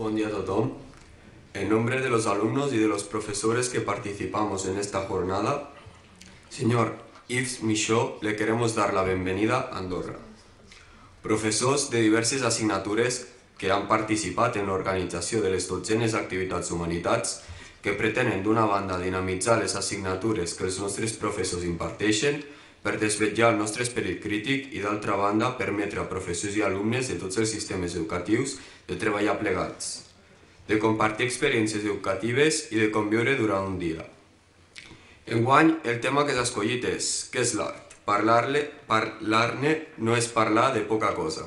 Buen día a todos. En nombre de los alumnos y de los profesores que participamos en esta jornada, señor Yves Michaud, le queremos dar la bienvenida a Andorra. Professors de diverses assignatures que han participat en l'organització de les 12enes activitats humanitats que pretenen d'una banda dinamitzar les assignatures que els nostres professors imparteixen per desvetllar el nostre esperit crític i d'altra banda permetre a professors i alumnes de tots els sistemes educatius de treballar plegats, de compartir experiències educatives i de conviure durant un dia. Enguany, el tema que s'ha escollit és què és l'art? Parlar-ne no és parlar de poca cosa.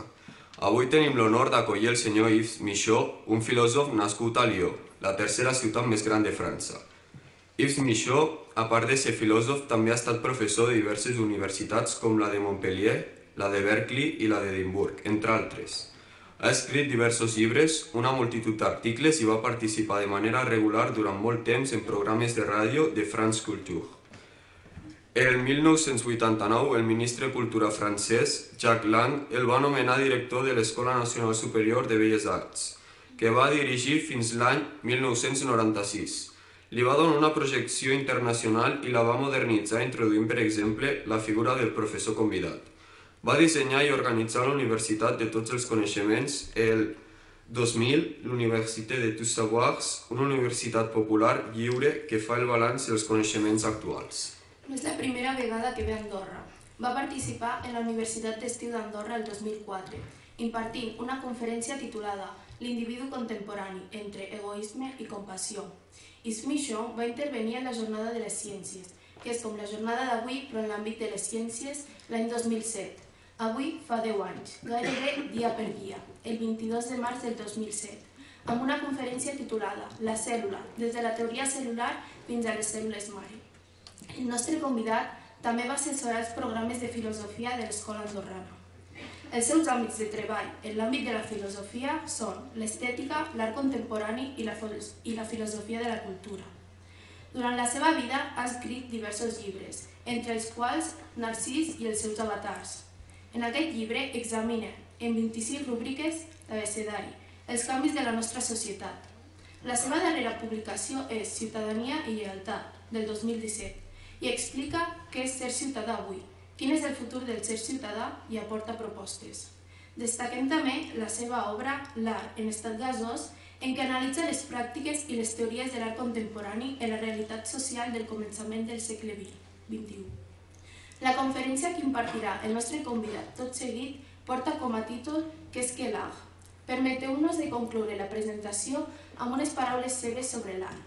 Avui tenim l'honor d'acollir el senyor Yves Michaud, un filòsof nascut a Lió, la tercera ciutat més gran de França. Yves Michaud, a part de ser filòsof, també ha estat professor de diverses universitats com la de Montpellier, la de Berkeley i la d'Edimburg, entre altres. Ha escrit diversos llibres, una multitud d'articles i va participar de manera regular durant molt temps en programes de ràdio de France Culture. El 1989, el ministre de Cultura francès, Jacques Lang, el va nomenar director de l'Escola Nacional Superior de Belles Arts, que va dirigir fins l'any 1996. Li va donar una projecció internacional i la va modernitzar introduint, per exemple, la figura del professor convidat. Va dissenyar i organitzar la Universitat de Tots els Coneixements, el 2000, l'Université de Tous Savoirs, una universitat popular lliure que fa el balanç dels coneixements actuals. No és la primera vegada que ve a Andorra. Va participar en la Universitat d'Estiu d'Andorra el 2004, impartint una conferència titulada L'individu contemporani entre egoisme i compassió. Yves Michaud va intervenir en la Jornada de les Ciències, que és com la jornada d'avui però en l'àmbit de les ciències l'any 2007. Avui fa 10 anys, gairebé dia per dia, el 22 de març del 2007, amb una conferència titulada La cèl·lula, des de la teoria cel·lular fins a les cèl·lules mare. El nostre convidat també va assessorar els programes de filosofia de l'Escola Andorrana. Els seus àmbits de treball en l'àmbit de la filosofia són l'estètica, l'art contemporani i la filosofia de la cultura. Durant la seva vida ha escrit diversos llibres, entre els quals Narcís i els seus avatars. En aquest llibre examina, en 26 rúbriques d'abecedari, els canvis de la nostra societat. La seva darrera publicació és Ciutadania i lleialtat, del 2017, i explica què és ser ciutadà avui, quin és el futur del ser ciutadà i aporta propostes. Destaquem també la seva obra L'art en estat gasós, en què analitza les pràctiques i les teories de l'art contemporani en la realitat social del començament del segle XXI. La conferència que impartirà el nostre convidat tot seguit porta com a títol Qu'est-ce que l'art? Permeteu-nos de concloure la presentació amb unes paraules seves sobre l'art.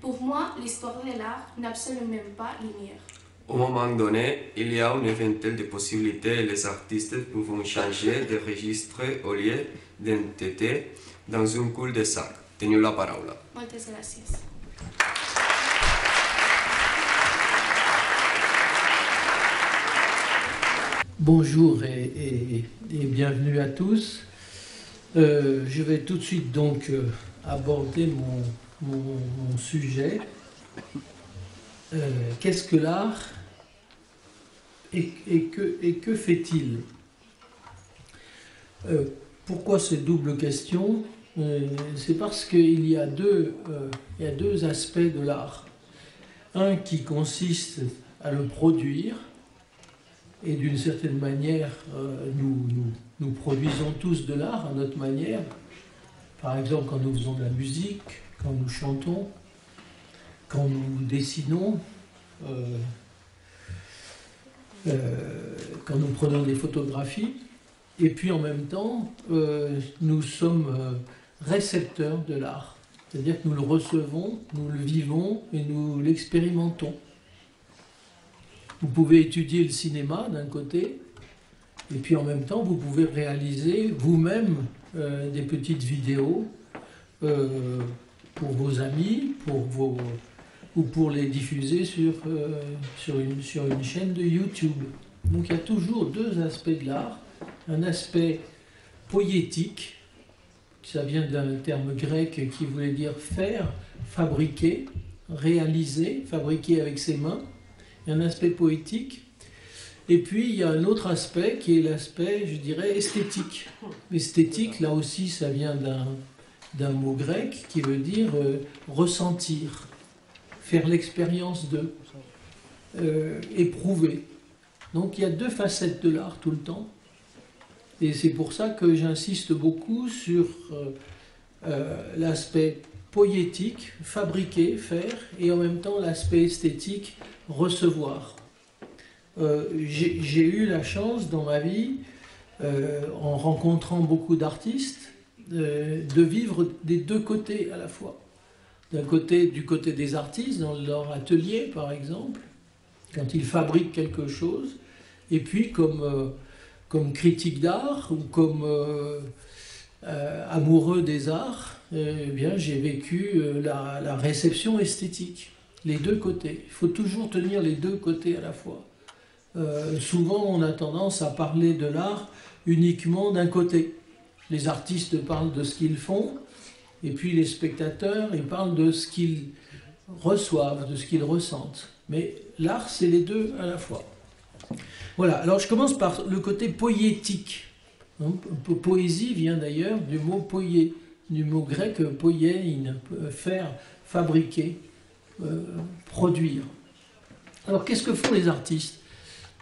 Pour moi, l'histoire de l'art n'est absolument pas linéaire. Au moment donné, il y a un éventail de possibilités et les artistes peuvent changer de registre au lieu d'entêter dans un cul de sac. Teniu la paraula. Moltes gràcies. Bonjour et bienvenue à tous. Je vais tout de suite donc aborder mon sujet. Qu'est-ce que l'art et que fait-il? Pourquoi cette double question? C'est parce qu'il y a deux aspects de l'art. Un qui consiste à le produire, et d'une certaine manière, nous produisons tous de l'art à notre manière. Par exemple, quand nous faisons de la musique, quand nous chantons, quand nous dessinons, quand nous prenons des photographies. Et puis en même temps, nous sommes récepteurs de l'art. C'est-à-dire que nous le recevons, nous le vivons et nous l'expérimentons. Vous pouvez étudier le cinéma d'un côté, et puis en même temps, vous pouvez réaliser vous-même des petites vidéos pour vos amis, ou pour les diffuser sur une chaîne de YouTube. Donc il y a toujours deux aspects de l'art. Un aspect poétique, ça vient d'un terme grec qui voulait dire faire, fabriquer, réaliser, fabriquer avec ses mains. Il y a un aspect poétique. Et puis il y a un autre aspect qui est l'aspect, je dirais, esthétique. Esthétique, là aussi, ça vient d'un mot grec qui veut dire ressentir, faire l'expérience de, éprouver. Donc il y a deux facettes de l'art tout le temps. Et c'est pour ça que j'insiste beaucoup sur l'aspect poétique, fabriquer, faire, et en même temps l'aspect esthétique, recevoir. J'ai eu la chance dans ma vie, en rencontrant beaucoup d'artistes, de vivre des deux côtés à la fois. D'un côté, du côté des artistes, dans leur atelier par exemple, quand ils fabriquent quelque chose, et puis comme critique d'art ou comme amoureux des arts, eh bien, j'ai vécu la réception esthétique, les deux côtés. Il faut toujours tenir les deux côtés à la fois. Souvent, on a tendance à parler de l'art uniquement d'un côté. Les artistes parlent de ce qu'ils font, et puis les spectateurs, ils parlent de ce qu'ils reçoivent, de ce qu'ils ressentent. Mais l'art, c'est les deux à la fois. Voilà, alors je commence par le côté poétique. Poésie vient d'ailleurs du mot poié, du mot grec poiein, faire, fabriquer, produire. Alors qu'est-ce que font les artistes?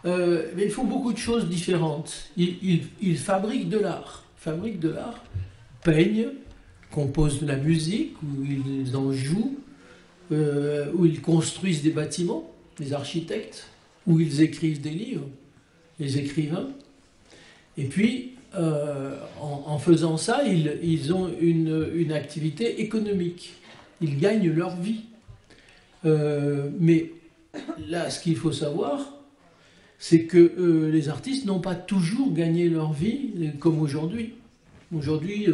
Ils font beaucoup de choses différentes. Ils fabriquent de l'art, peignent, composent de la musique, ou ils en jouent, où ils construisent des bâtiments, des architectes, où ils écrivent des livres, les écrivains. Et puis, en faisant ça, ils ont une activité économique. Ils gagnent leur vie. Mais là, ce qu'il faut savoir, c'est que les artistes n'ont pas toujours gagné leur vie comme aujourd'hui. Aujourd'hui,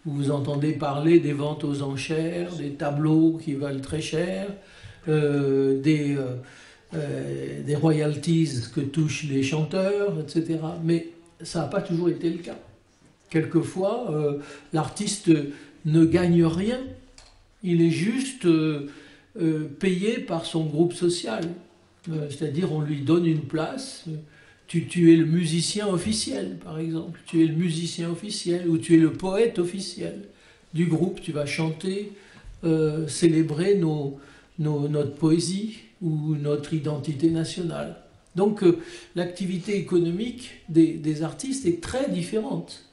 vous entendez parler des ventes aux enchères, des tableaux qui valent très cher, des royalties que touchent les chanteurs, etc. Mais ça n'a pas toujours été le cas. Quelquefois, l'artiste ne gagne rien, il est juste payé par son groupe social. C'est-à-dire, on lui donne une place. Tu es le musicien officiel, par exemple. Tu es le musicien officiel ou tu es le poète officiel du groupe. Tu vas chanter, célébrer notre poésie ou notre identité nationale. Donc, l'activité économique des artistes est très différente.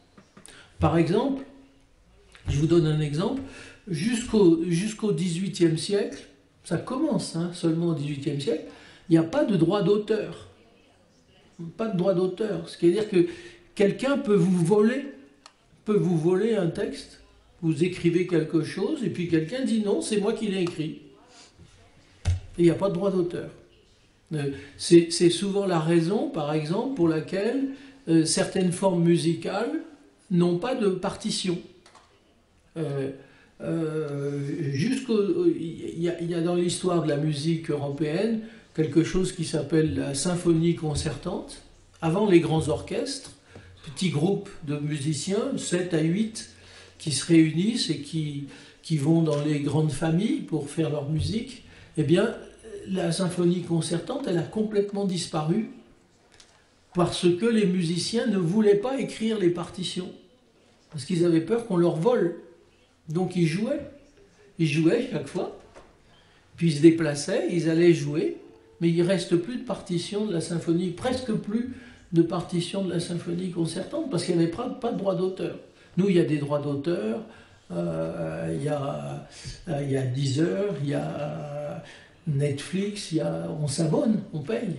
Par exemple, je vous donne un exemple, jusqu'au XVIIIe siècle, ça commence seulement au XVIIIe siècle, il n'y a pas de droit d'auteur. Pas de droit d'auteur. Ce qui veut dire que quelqu'un peut vous voler un texte, vous écrivez quelque chose, et puis quelqu'un dit non, c'est moi qui l'ai écrit. Et il n'y a pas de droit d'auteur. C'est souvent la raison, par exemple, pour laquelle certaines formes musicales n'ont pas de partition. Il y a dans l'histoire de la musique européenne quelque chose qui s'appelle la symphonie concertante. Avant les grands orchestres, petits groupes de musiciens, 7 à 8, qui se réunissent et qui vont dans les grandes familles pour faire leur musique, eh bien, la symphonie concertante, elle a complètement disparu parce que les musiciens ne voulaient pas écrire les partitions, parce qu'ils avaient peur qu'on leur vole. Donc ils jouaient chaque fois, puis ils se déplaçaient, ils allaient jouer, mais il ne reste plus de partition de la symphonie, presque plus de partition de la symphonie concertante, parce qu'il n'y avait pas de droit d'auteur. Nous, il y a des droits d'auteur, il y a Deezer, il y a Netflix, on s'abonne, on paye.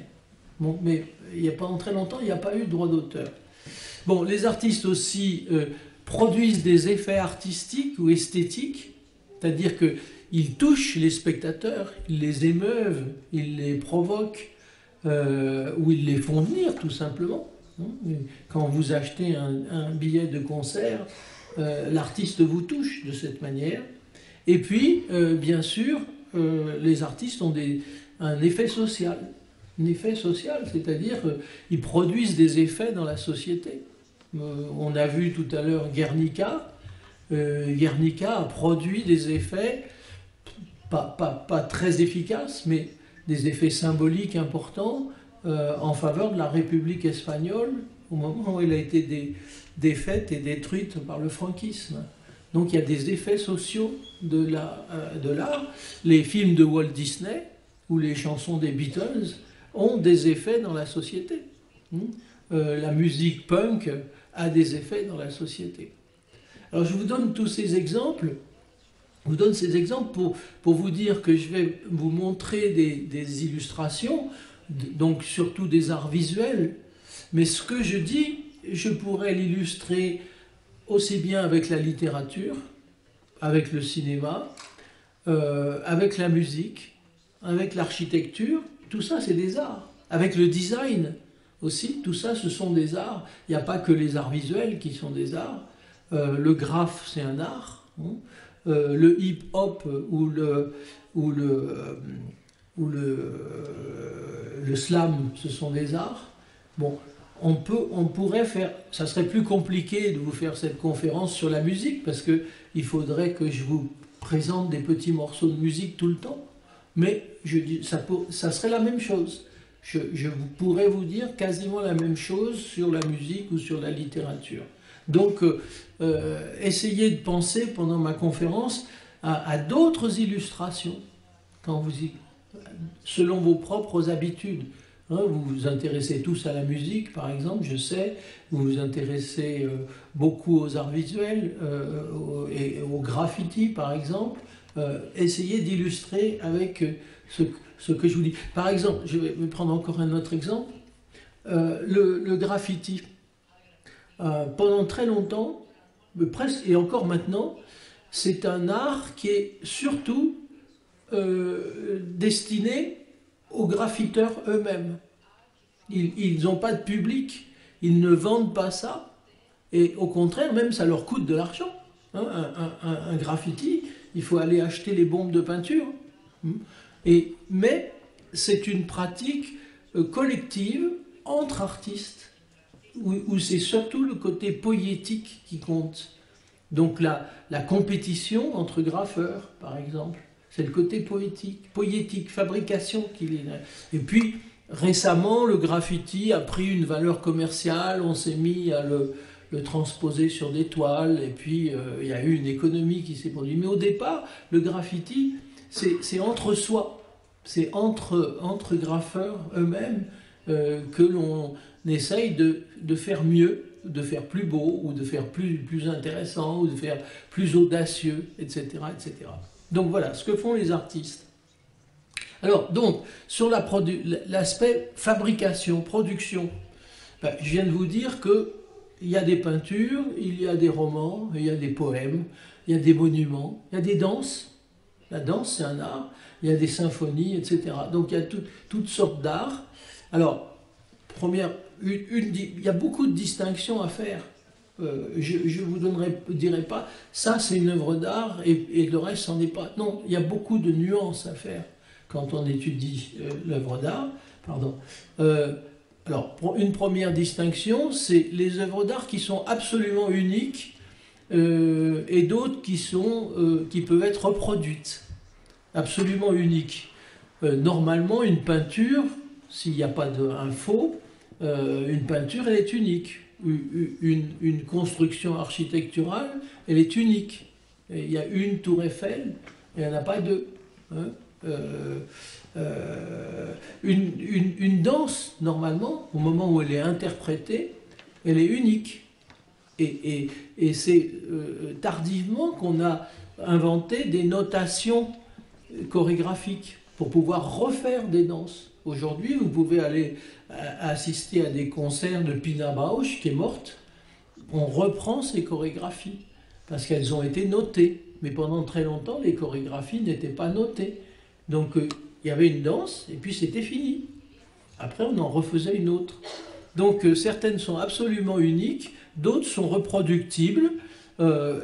Bon, mais il n'y a pas très longtemps, il n'y a pas eu de droit d'auteur. Bon, les artistes aussi produisent des effets artistiques ou esthétiques, c'est-à-dire qu'ils touchent les spectateurs, ils les émeuvent, ils les provoquent, ou ils les font venir tout simplement. Quand vous achetez un billet de concert, l'artiste vous touche de cette manière. Et puis, bien sûr, les artistes ont un effet social. Un effet social, c'est-à-dire ils produisent des effets dans la société. On a vu tout à l'heure Guernica. Guernica a produit des effets, pas très efficaces, mais des effets symboliques importants en faveur de la République espagnole au moment où elle a été défaite et détruite par le franquisme. Donc il y a des effets sociaux de l'art. Les films de Walt Disney ou les chansons des Beatles ont des effets dans la société. La musique punk a des effets dans la société. Alors je vous donne tous ces exemples. Je vous donne ces exemples pour vous dire que je vais vous montrer des illustrations, donc surtout des arts visuels. Mais ce que je dis, je pourrais l'illustrer aussi bien avec la littérature, avec le cinéma, avec la musique, avec l'architecture. Tout ça, c'est des arts. Avec le design aussi, tout ça, ce sont des arts. Il n'y a pas que les arts visuels qui sont des arts. Le graphe, c'est un art. Le hip-hop ou le slam, ce sont des arts. Bon, on pourrait faire, ça serait plus compliqué de vous faire cette conférence sur la musique, parce qu'il faudrait que je vous présente des petits morceaux de musique tout le temps, mais je dis, ça serait la même chose. Je pourrais vous dire quasiment la même chose sur la musique ou sur la littérature. Donc, essayez de penser pendant ma conférence à d'autres illustrations, selon vos propres habitudes. Vous vous intéressez tous à la musique, par exemple, je sais, vous vous intéressez beaucoup aux arts visuels et au graffiti, par exemple. Essayez d'illustrer avec ce que je vous dis. Par exemple, je vais prendre encore un autre exemple, le graffiti. Pendant très longtemps, presque et encore maintenant, c'est un art qui est surtout destiné aux graffiteurs eux-mêmes. Ils n'ont pas de public, ils ne vendent pas ça, et au contraire, même ça leur coûte de l'argent. Un graffiti, il faut aller acheter les bombes de peinture. Mais c'est une pratique collective entre artistes, où c'est surtout le côté poétique qui compte. Donc la compétition entre graffeurs, par exemple, c'est le côté poétique, fabrication qu'il est. Et puis, récemment, le graffiti a pris une valeur commerciale, on s'est mis à le transposer sur des toiles, et puis il y a eu une économie qui s'est produite. Mais au départ, le graffiti, c'est entre soi, c'est entre graffeurs eux-mêmes que l'on essaye de faire mieux, de faire plus beau, ou de faire plus intéressant, ou de faire plus audacieux, etc., etc. Donc voilà, ce que font les artistes. Alors, donc, sur l'aspect fabrication, production, je viens de vous dire qu'il y a des peintures, il y a des romans, il y a des poèmes, il y a des monuments, il y a des danses. La danse, c'est un art, il y a des symphonies, etc. Donc, il y a toutes sortes d'arts. Alors, il y a beaucoup de distinctions à faire. Je ne vous dirai pas, ça c'est une œuvre d'art et le reste c'en est pas. Non, il y a beaucoup de nuances à faire quand on étudie l'œuvre d'art. Alors, une première distinction, c'est les œuvres d'art qui sont absolument uniques et d'autres qui peuvent être reproduites. Absolument uniques. Normalement, une peinture, s'il n'y a pas un faux, une peinture, elle est unique. Une construction architecturale, elle est unique. Et il y a une tour Eiffel, et il n'y en a pas deux. Une danse, normalement, au moment où elle est interprétée, elle est unique. Et c'est tardivement qu'on a inventé des notations chorégraphiques pour pouvoir refaire des danses. Aujourd'hui, vous pouvez aller assister à des concerts de Pina Bausch, qui est morte. On reprend ces chorégraphies, parce qu'elles ont été notées. Mais pendant très longtemps, les chorégraphies n'étaient pas notées. Donc, il y avait une danse, et puis c'était fini. Après, on en refaisait une autre. Donc, certaines sont absolument uniques, d'autres sont reproductibles.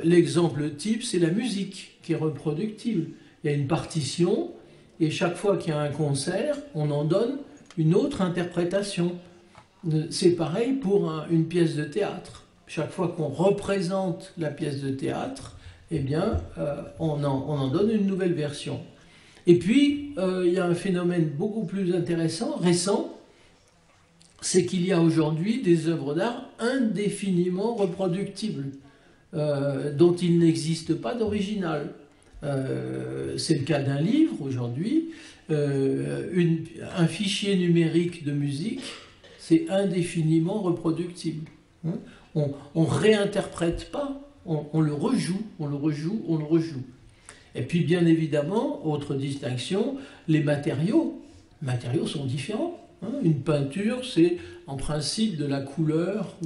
L'exemple type, c'est la musique, qui est reproductible. Il y a une partition, et chaque fois qu'il y a un concert, on en donne une autre interprétation. C'est pareil pour une pièce de théâtre. Chaque fois qu'on représente la pièce de théâtre, eh bien, on en donne une nouvelle version. Et puis, il y a un phénomène beaucoup plus intéressant, récent, c'est qu'il y a aujourd'hui des œuvres d'art indéfiniment reproductibles. dont il n'existe pas d'original. C'est le cas d'un livre aujourd'hui. Un fichier numérique de musique, c'est indéfiniment reproductible. Hein? On réinterprète pas, on le rejoue, on le rejoue, on le rejoue. Et puis bien évidemment, autre distinction, les matériaux. Les matériaux sont différents. Hein? Une peinture, c'est en principe de la couleur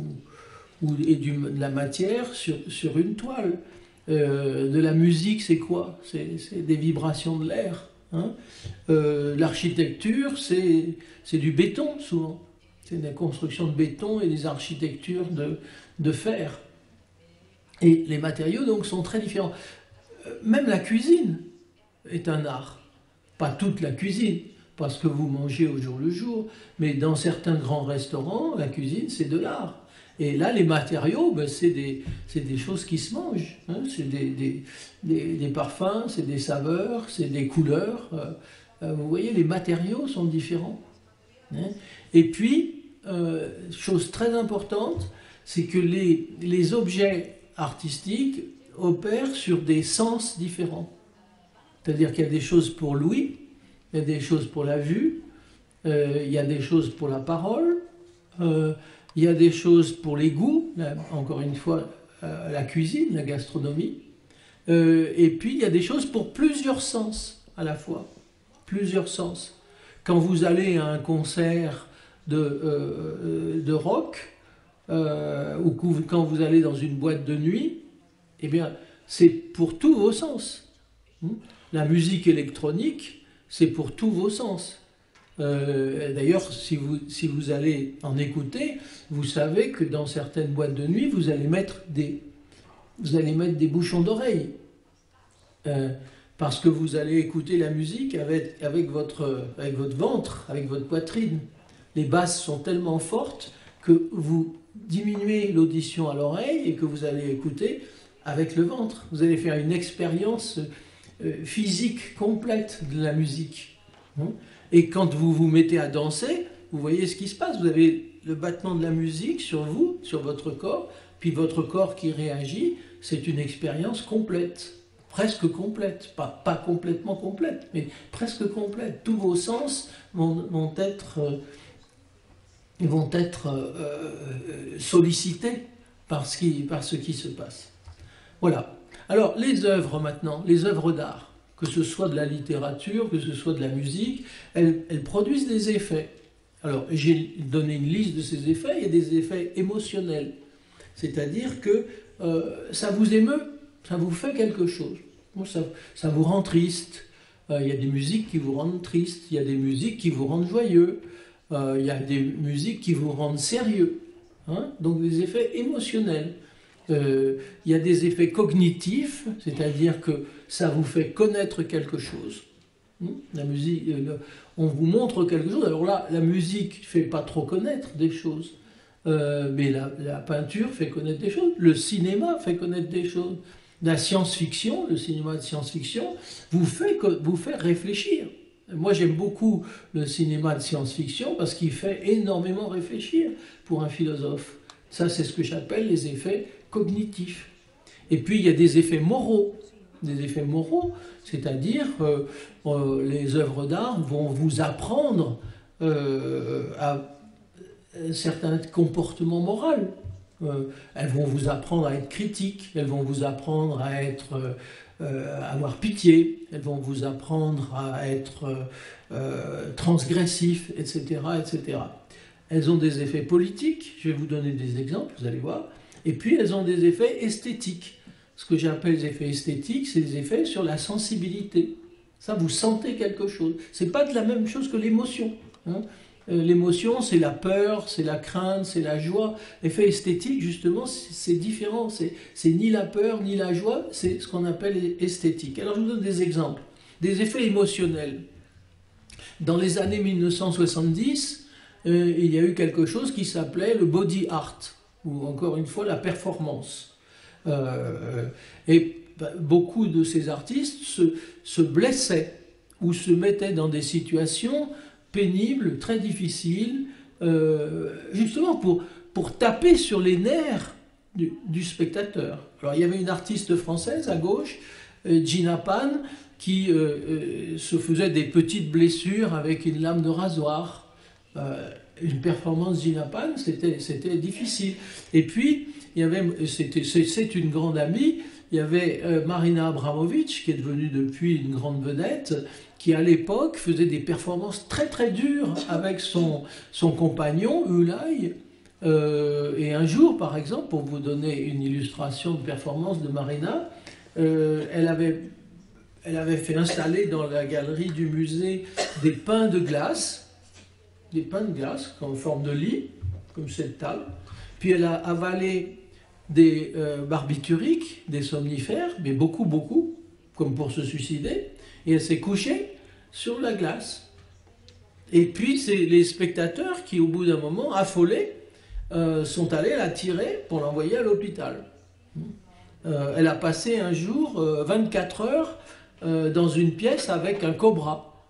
et de la matière sur une toile. De la musique, c'est quoi? C'est des vibrations de l'air. Hein? L'architecture, c'est du béton souvent. C'est des constructions de béton et des architectures de fer. Et les matériaux donc sont très différents. Même la cuisine est un art. Pas toute la cuisine, parce que vous mangez au jour le jour, mais dans certains grands restaurants, la cuisine c'est de l'art. Et là, les matériaux, ben, c'est des choses qui se mangent. Hein? C'est des parfums, c'est des saveurs, c'est des couleurs. Vous voyez, les matériaux sont différents. Hein? Et puis, chose très importante, c'est que les objets artistiques opèrent sur des sens différents. C'est-à-dire qu'il y a des choses pour l'ouïe, il y a des choses pour la vue, il y a des choses pour la parole, il y a des choses pour les goûts, encore une fois, la cuisine, la gastronomie, et puis il y a des choses pour plusieurs sens à la fois, plusieurs sens. Quand vous allez à un concert de rock, ou quand vous allez dans une boîte de nuit, eh bien, c'est pour tous vos sens. La musique électronique, c'est pour tous vos sens. D'ailleurs, si vous allez en écouter, vous savez que dans certaines boîtes de nuit, vous allez mettre des bouchons d'oreille. Parce que vous allez écouter la musique avec votre ventre, avec votre poitrine. Les basses sont tellement fortes que vous diminuez l'audition à l'oreille et que vous allez écouter avec le ventre. Vous allez faire une expérience physique complète de la musique. Et quand vous vous mettez à danser, vous voyez ce qui se passe. Vous avez le battement de la musique sur vous, sur votre corps, puis votre corps qui réagit. C'est une expérience complète, presque complète. Pas complètement complète, mais presque complète. Tous vos sens vont être sollicités par ce qui se passe. Voilà. Alors, les œuvres maintenant, les œuvres d'art, que ce soit de la littérature, que ce soit de la musique, elles produisent des effets. Alors, j'ai donné une liste de ces effets. Il y a des effets émotionnels. C'est-à-dire que ça vous émeut, ça vous fait quelque chose. Ça vous rend triste. Il y a des musiques qui vous rendent triste. Il y a des musiques qui vous rendent joyeux. Il y a des musiques qui vous rendent sérieux. Hein? Donc, des effets émotionnels. Il y a des effets cognitifs, c'est-à-dire que ça vous fait connaître quelque chose. La musique, on vous montre quelque chose. Alors là, la musique ne fait pas trop connaître des choses, mais la peinture fait connaître des choses, le cinéma fait connaître des choses. La science-fiction, le cinéma de science-fiction, vous fait réfléchir. Moi, j'aime beaucoup le cinéma de science-fiction parce qu'il fait énormément réfléchir pour un philosophe. Ça, c'est ce que j'appelle les effets cognitifs. Et puis, il y a des effets moraux. Des effets moraux, c'est-à-dire les œuvres d'art vont vous apprendre à certains comportements moraux. Elles vont vous apprendre à être critique, elles vont vous apprendre à avoir pitié, elles vont vous apprendre à être transgressif, etc., etc. Elles ont des effets politiques, je vais vous donner des exemples, vous allez voir. Et puis elles ont des effets esthétiques. Ce que j'appelle les effets esthétiques, c'est des effets sur la sensibilité. Ça, vous sentez quelque chose. C'est pas de la même chose que l'émotion. Hein. L'émotion, c'est la peur, c'est la crainte, c'est la joie. L'effet esthétique, justement, c'est différent. C'est ni la peur, ni la joie, c'est ce qu'on appelle esthétique. Alors, je vous donne des exemples. Des effets émotionnels. Dans les années 1970, il y a eu quelque chose qui s'appelait le body art, ou encore une fois, la performance. Et beaucoup de ces artistes se blessaient ou se mettaient dans des situations pénibles, très difficiles, justement pour taper sur les nerfs du spectateur. Alors il y avait une artiste française à gauche, Gina Pan, qui se faisait des petites blessures avec une lame de rasoir. Une performance Gina Pan, c'était difficile. Et puis, c'est une grande amie, il y avait Marina Abramovic, qui est devenue depuis une grande vedette, qui à l'époque faisait des performances très très dures avec son compagnon, Ulay. Et un jour, par exemple, pour vous donner une illustration de performance de Marina, elle avait fait installer dans la galerie du musée des pains de glace en forme de lit, comme cette table. Puis elle a avalé des barbituriques, des somnifères, mais beaucoup, beaucoup, comme pour se suicider, et elle s'est couchée sur la glace. Et puis c'est les spectateurs qui, au bout d'un moment, affolés, sont allés la tirer pour l'envoyer à l'hôpital. Elle a passé un jour 24 heures dans une pièce avec un cobra,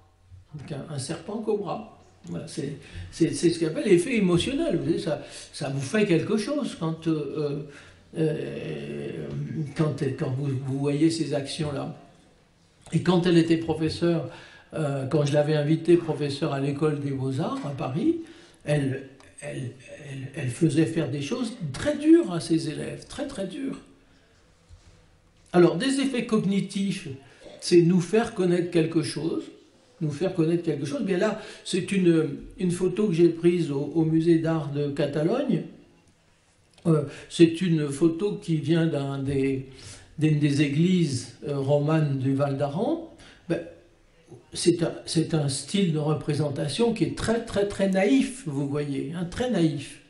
un serpent cobra. Voilà, c'est ce qu'on appelle l'effet émotionnel. Vous savez, ça vous fait quelque chose quand vous voyez ces actions-là. Et quand elle était professeure, quand je l'avais invitée professeure à l'école des Beaux-Arts à Paris, elle faisait faire des choses très dures à ses élèves, très très dures. Alors, des effets cognitifs, c'est nous faire connaître quelque chose. Bien là, c'est une photo que j'ai prise au musée d'art de Catalogne. C'est une photo qui vient d'une des églises romanes du Val d'Aran. Ben, c'est un style de représentation qui est très très très naïf, vous voyez, hein, très naïf.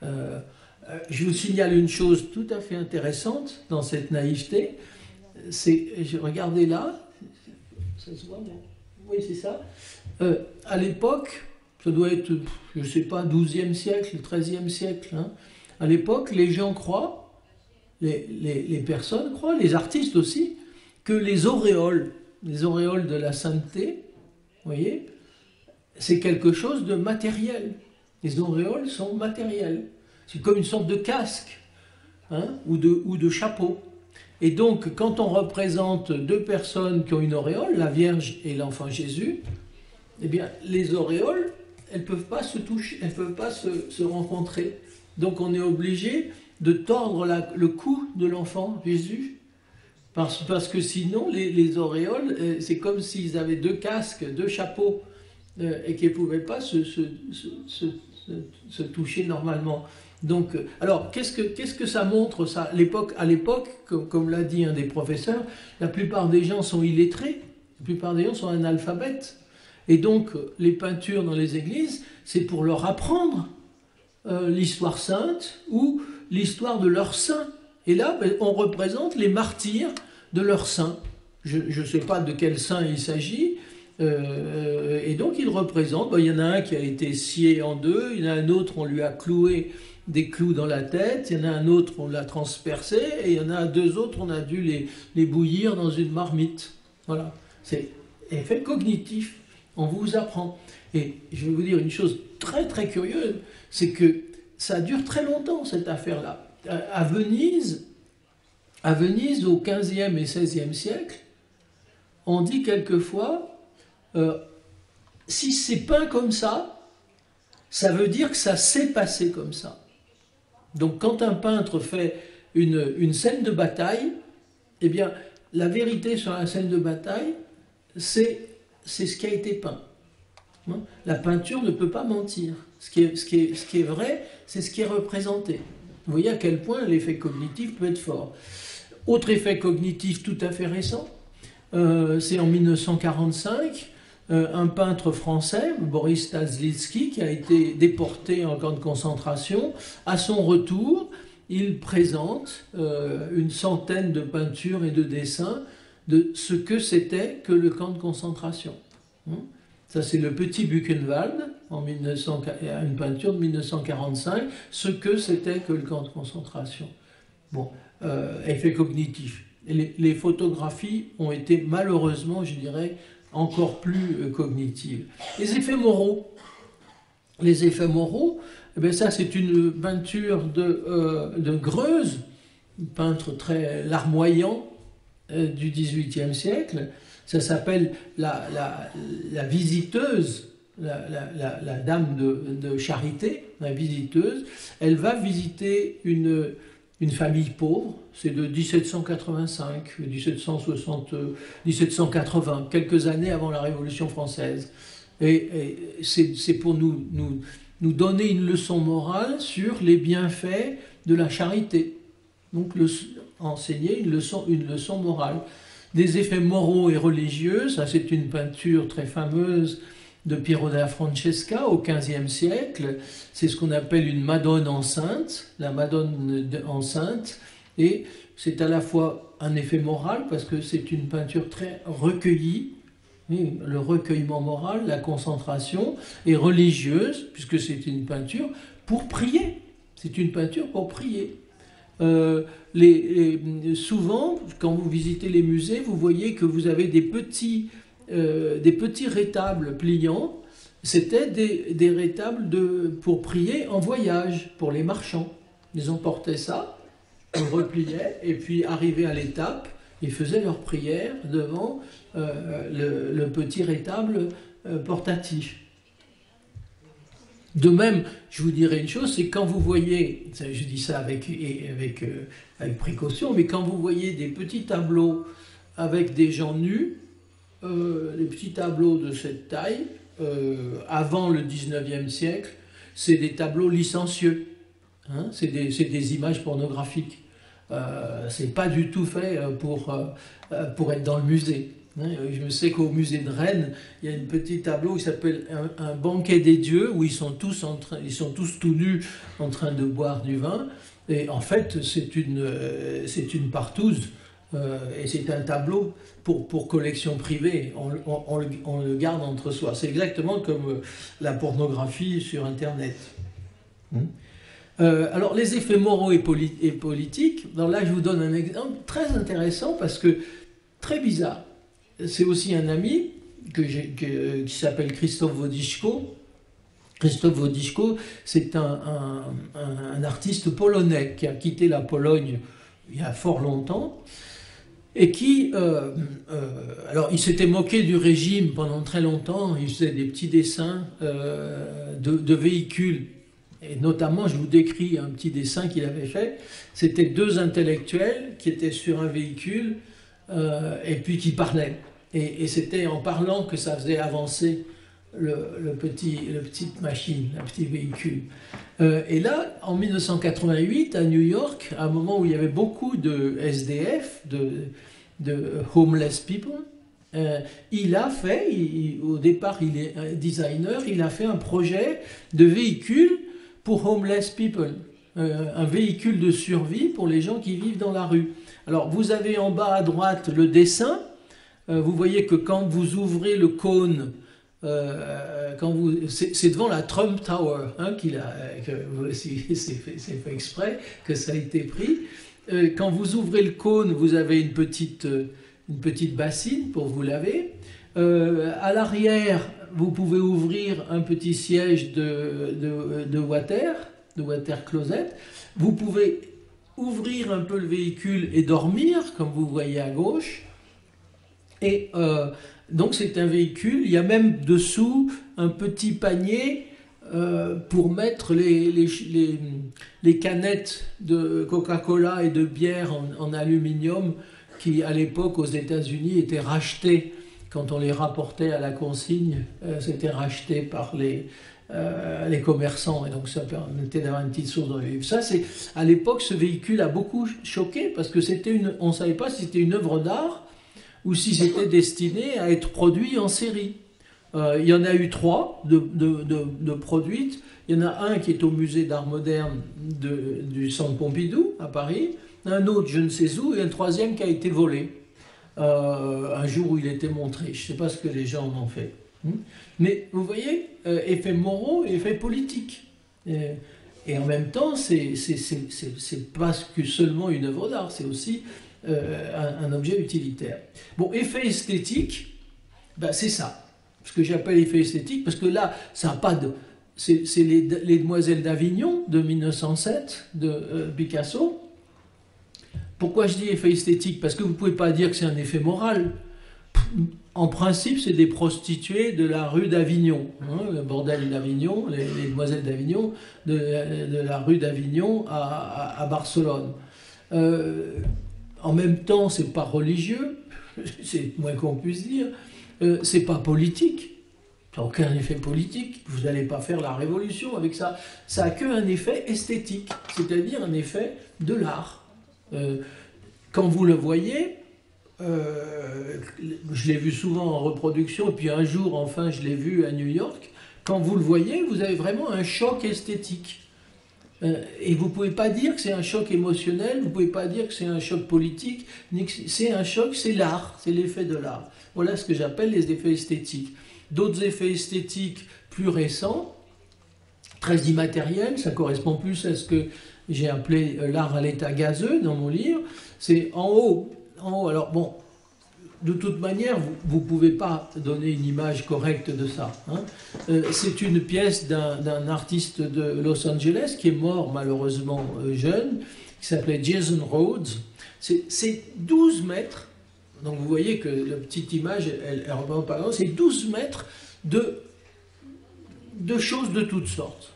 Je vous signale une chose tout à fait intéressante dans cette naïveté. Regardez là, ça se voit, non ? Oui, c'est ça. À l'époque, ça doit être, je ne sais pas, 12e siècle, 13e siècle. Hein. À l'époque, les gens croient, les personnes croient, les artistes aussi, que les auréoles de la sainteté, vous voyez, c'est quelque chose de matériel. Les auréoles sont matérielles. C'est comme une sorte de casque, hein, ou de chapeau. Et donc, quand on représente deux personnes qui ont une auréole, la Vierge et l'enfant Jésus, eh bien, les auréoles, elles ne peuvent pas se toucher, elles ne peuvent pas se rencontrer. Donc, on est obligé de tordre le cou de l'enfant Jésus, parce que sinon, les auréoles, c'est comme s'ils avaient deux casques, deux chapeaux, et qu'ils ne pouvaient pas se toucher normalement. Donc, alors, qu'est-ce que ça montre, ça? À l'époque, comme l'a dit un des professeurs, la plupart des gens sont illettrés, la plupart des gens sont analphabètes. Et donc, les peintures dans les églises, c'est pour leur apprendre l'histoire sainte ou l'histoire de leur saint. Et là, ben, on représente les martyrs de leur saint. Je ne sais pas de quel saint il s'agit. Et donc, ils représentent, ben, il y en a un qui a été scié en deux, il y en a un autre, on lui a cloué des clous dans la tête, il y en a un autre, on l'a transpercé, et il y en a deux autres, on a dû les bouillir dans une marmite. Voilà, c'est effet cognitif, on vous apprend. Et je vais vous dire une chose très très curieuse, c'est que ça dure très longtemps cette affaire-là. À Venise, au 15e et 16e siècle, on dit quelquefois, si c'est peint comme ça veut dire que ça s'est passé comme ça. Donc quand un peintre fait une scène de bataille, eh bien la vérité sur la scène de bataille, c'est ce qui a été peint. La peinture ne peut pas mentir. Ce qui est vrai, c'est ce qui est représenté. Vous voyez à quel point l'effet cognitif peut être fort. Autre effet cognitif tout à fait récent, c'est en 1945, un peintre français, Boris Stazlitsky, qui a été déporté en camp de concentration. À son retour, il présente une centaine de peintures et de dessins de ce que c'était que le camp de concentration. Ça, c'est le petit Buchenwald, une peinture de 1945, ce que c'était que le camp de concentration. Bon, effet cognitif. Les photographies ont été malheureusement, je dirais, encore plus cognitives. Les effets moraux. les effets moraux, eh bien ça c'est une peinture de Greuze, un peintre très larmoyant du XVIIIe siècle. Ça s'appelle la visiteuse, la dame de charité, la visiteuse. Elle va visiter une famille pauvre, c'est de 1785, 1760, 1780, quelques années avant la Révolution française. Et c'est pour nous donner une leçon morale sur les bienfaits de la charité. Donc enseigner une leçon morale. Des effets moraux et religieux, ça c'est une peinture très fameuse de Piero della Francesca au XVe siècle. C'est ce qu'on appelle une Madone enceinte, la Madone enceinte. Et c'est à la fois un effet moral parce que c'est une peinture très recueillie, le recueillement moral, la concentration, et religieuse, puisque c'est une peinture pour prier. C'est une peinture pour prier. Souvent, quand vous visitez les musées, vous voyez que vous avez des petits rétables pliants. C'était des rétables pour prier en voyage, pour les marchands. Ils emportaient ça, on le repliait, et puis arrivés à l'étape, ils faisaient leur prière devant le petit rétable portatif. De même, je vous dirais une chose, c'est quand vous voyez, je dis ça avec précaution, mais quand vous voyez des petits tableaux avec des gens nus, les petits tableaux de cette taille, avant le 19e siècle, c'est des tableaux licencieux, hein, c'est des images pornographiques. C'est pas du tout fait pour être dans le musée. Je sais qu'au musée de Rennes, il y a un petit tableau qui s'appelle un banquet des dieux, où ils sont tous tout nus en train de boire du vin. Et en fait, c'est une partouze, et c'est un tableau pour collection privée. On le garde entre soi. C'est exactement comme la pornographie sur Internet. Alors, les effets moraux et politiques, alors là, je vous donne un exemple très intéressant parce que très bizarre. C'est aussi un ami qui s'appelle Christophe Wodiczko. Christophe Wodiczko, c'est un artiste polonais qui a quitté la Pologne il y a fort longtemps et qui, alors il s'était moqué du régime pendant très longtemps, il faisait des petits dessins de véhicules. Et notamment, je vous décris un petit dessin qu'il avait fait. C'était deux intellectuels qui étaient sur un véhicule et puis qui parlaient. Et c'était en parlant que ça faisait avancer la petite machine, le petit véhicule. Et là, en 1988, à New York, à un moment où il y avait beaucoup de SDF, de homeless people, il a fait, au départ il est designer, il a fait un projet de véhicule pour homeless people, un véhicule de survie pour les gens qui vivent dans la rue. Alors vous avez en bas à droite le dessin. Vous voyez que quand vous ouvrez le cône, c'est devant la Trump Tower, hein, c'est fait exprès que ça a été pris. Quand vous ouvrez le cône, vous avez une petite bassine pour vous laver. À l'arrière, vous pouvez ouvrir un petit siège de water closet. Vous pouvez ouvrir un peu le véhicule et dormir, comme vous voyez à gauche. Et donc c'est un véhicule, il y a même dessous un petit panier pour mettre les canettes de Coca-Cola et de bière en aluminium qui à l'époque aux États-Unis étaient rachetées quand on les rapportait à la consigne, c'était racheté par les commerçants et donc ça permettait d'avoir une petite source de revenus. Ça, à l'époque, ce véhicule a beaucoup choqué parce que on ne savait pas si c'était une œuvre d'art ou si c'était destiné à être produit en série. Il y en a eu 3 de produites. Il y en a un qui est au musée d'art moderne du Centre Pompidou à Paris, un autre je ne sais où, et un troisième qui a été volé un jour où il était montré. Je ne sais pas ce que les gens en ont fait. Mais vous voyez, effets moraux et effets politiques. Et en même temps, c'est pas que seulement une œuvre d'art, c'est aussi un objet utilitaire. Bon, effet esthétique, ben c'est ça. Ce que j'appelle effet esthétique, parce que là, ça n'a pas c'est les Demoiselles d'Avignon de 1907 de Picasso. Pourquoi je dis effet esthétique? Parce que vous ne pouvez pas dire que c'est un effet moral. En principe, c'est des prostituées de la rue d'Avignon, hein, le bordel d'Avignon, les Demoiselles d'Avignon, de la rue d'Avignon à Barcelone. En même temps, c'est pas religieux, c'est moins qu'on puisse dire, c'est pas politique, ça n'a aucun effet politique, vous n'allez pas faire la révolution avec ça. Ça n'a qu'un effet esthétique, c'est-à-dire un effet de l'art. Quand vous le voyez, je l'ai vu souvent en reproduction, et puis un jour, enfin, je l'ai vu à New York. Quand vous le voyez, vous avez vraiment un choc esthétique. Et vous ne pouvez pas dire que c'est un choc émotionnel, vous ne pouvez pas dire que c'est un choc politique, c'est un choc, c'est l'art, c'est l'effet de l'art. Voilà ce que j'appelle les effets esthétiques. D'autres effets esthétiques plus récents, très immatériels, ça correspond plus à ce que j'ai appelé l'art à l'état gazeux dans mon livre, c'est en haut. Alors bon, de toute manière, vous ne pouvez pas donner une image correcte de ça. Hein. C'est une pièce d'un artiste de Los Angeles qui est mort malheureusement jeune, qui s'appelait Jason Rhodes. C'est 12 mètres, donc vous voyez que la petite image, elle représente pas grand, c'est 12 mètres de choses de toutes sortes.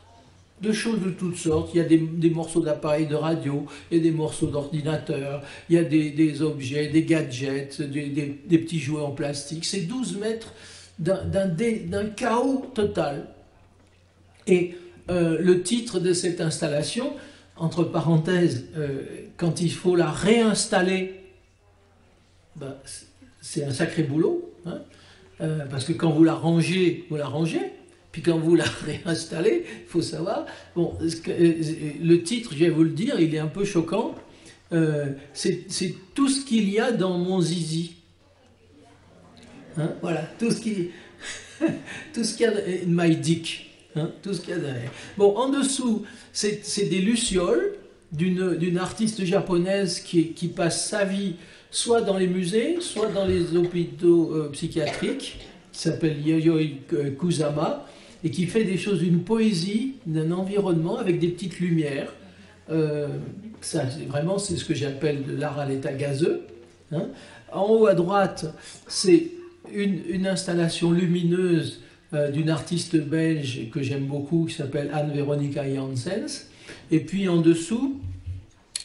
De choses de toutes sortes, il y a des morceaux d'appareils de radio, il y a des morceaux d'ordinateur, il y a des objets, des gadgets, des petits jouets en plastique. C'est 12 mètres d'un chaos total. Et le titre de cette installation, entre parenthèses, quand il faut la réinstaller, ben, c'est un sacré boulot, hein, parce que quand vous la rangez, puis quand vous la réinstallez, il faut savoir, bon, le titre, je vais vous le dire, il est un peu choquant, c'est tout ce qu'il y a dans mon zizi. Hein, voilà, tout ce qu'il y a dans my dick, hein, tout ce qu'il y a derrière. Bon, en dessous, c'est des lucioles d'une artiste japonaise qui passe sa vie soit dans les musées, soit dans les hôpitaux psychiatriques, qui s'appelle Yayoi Kusama, et qui fait des choses d'une poésie, d'un environnement avec des petites lumières. Ça, vraiment, c'est ce que j'appelle de l'art à l'état gazeux. Hein. En haut à droite, c'est une installation lumineuse d'une artiste belge que j'aime beaucoup, qui s'appelle Anne-Veronica Janssens. Et puis en dessous,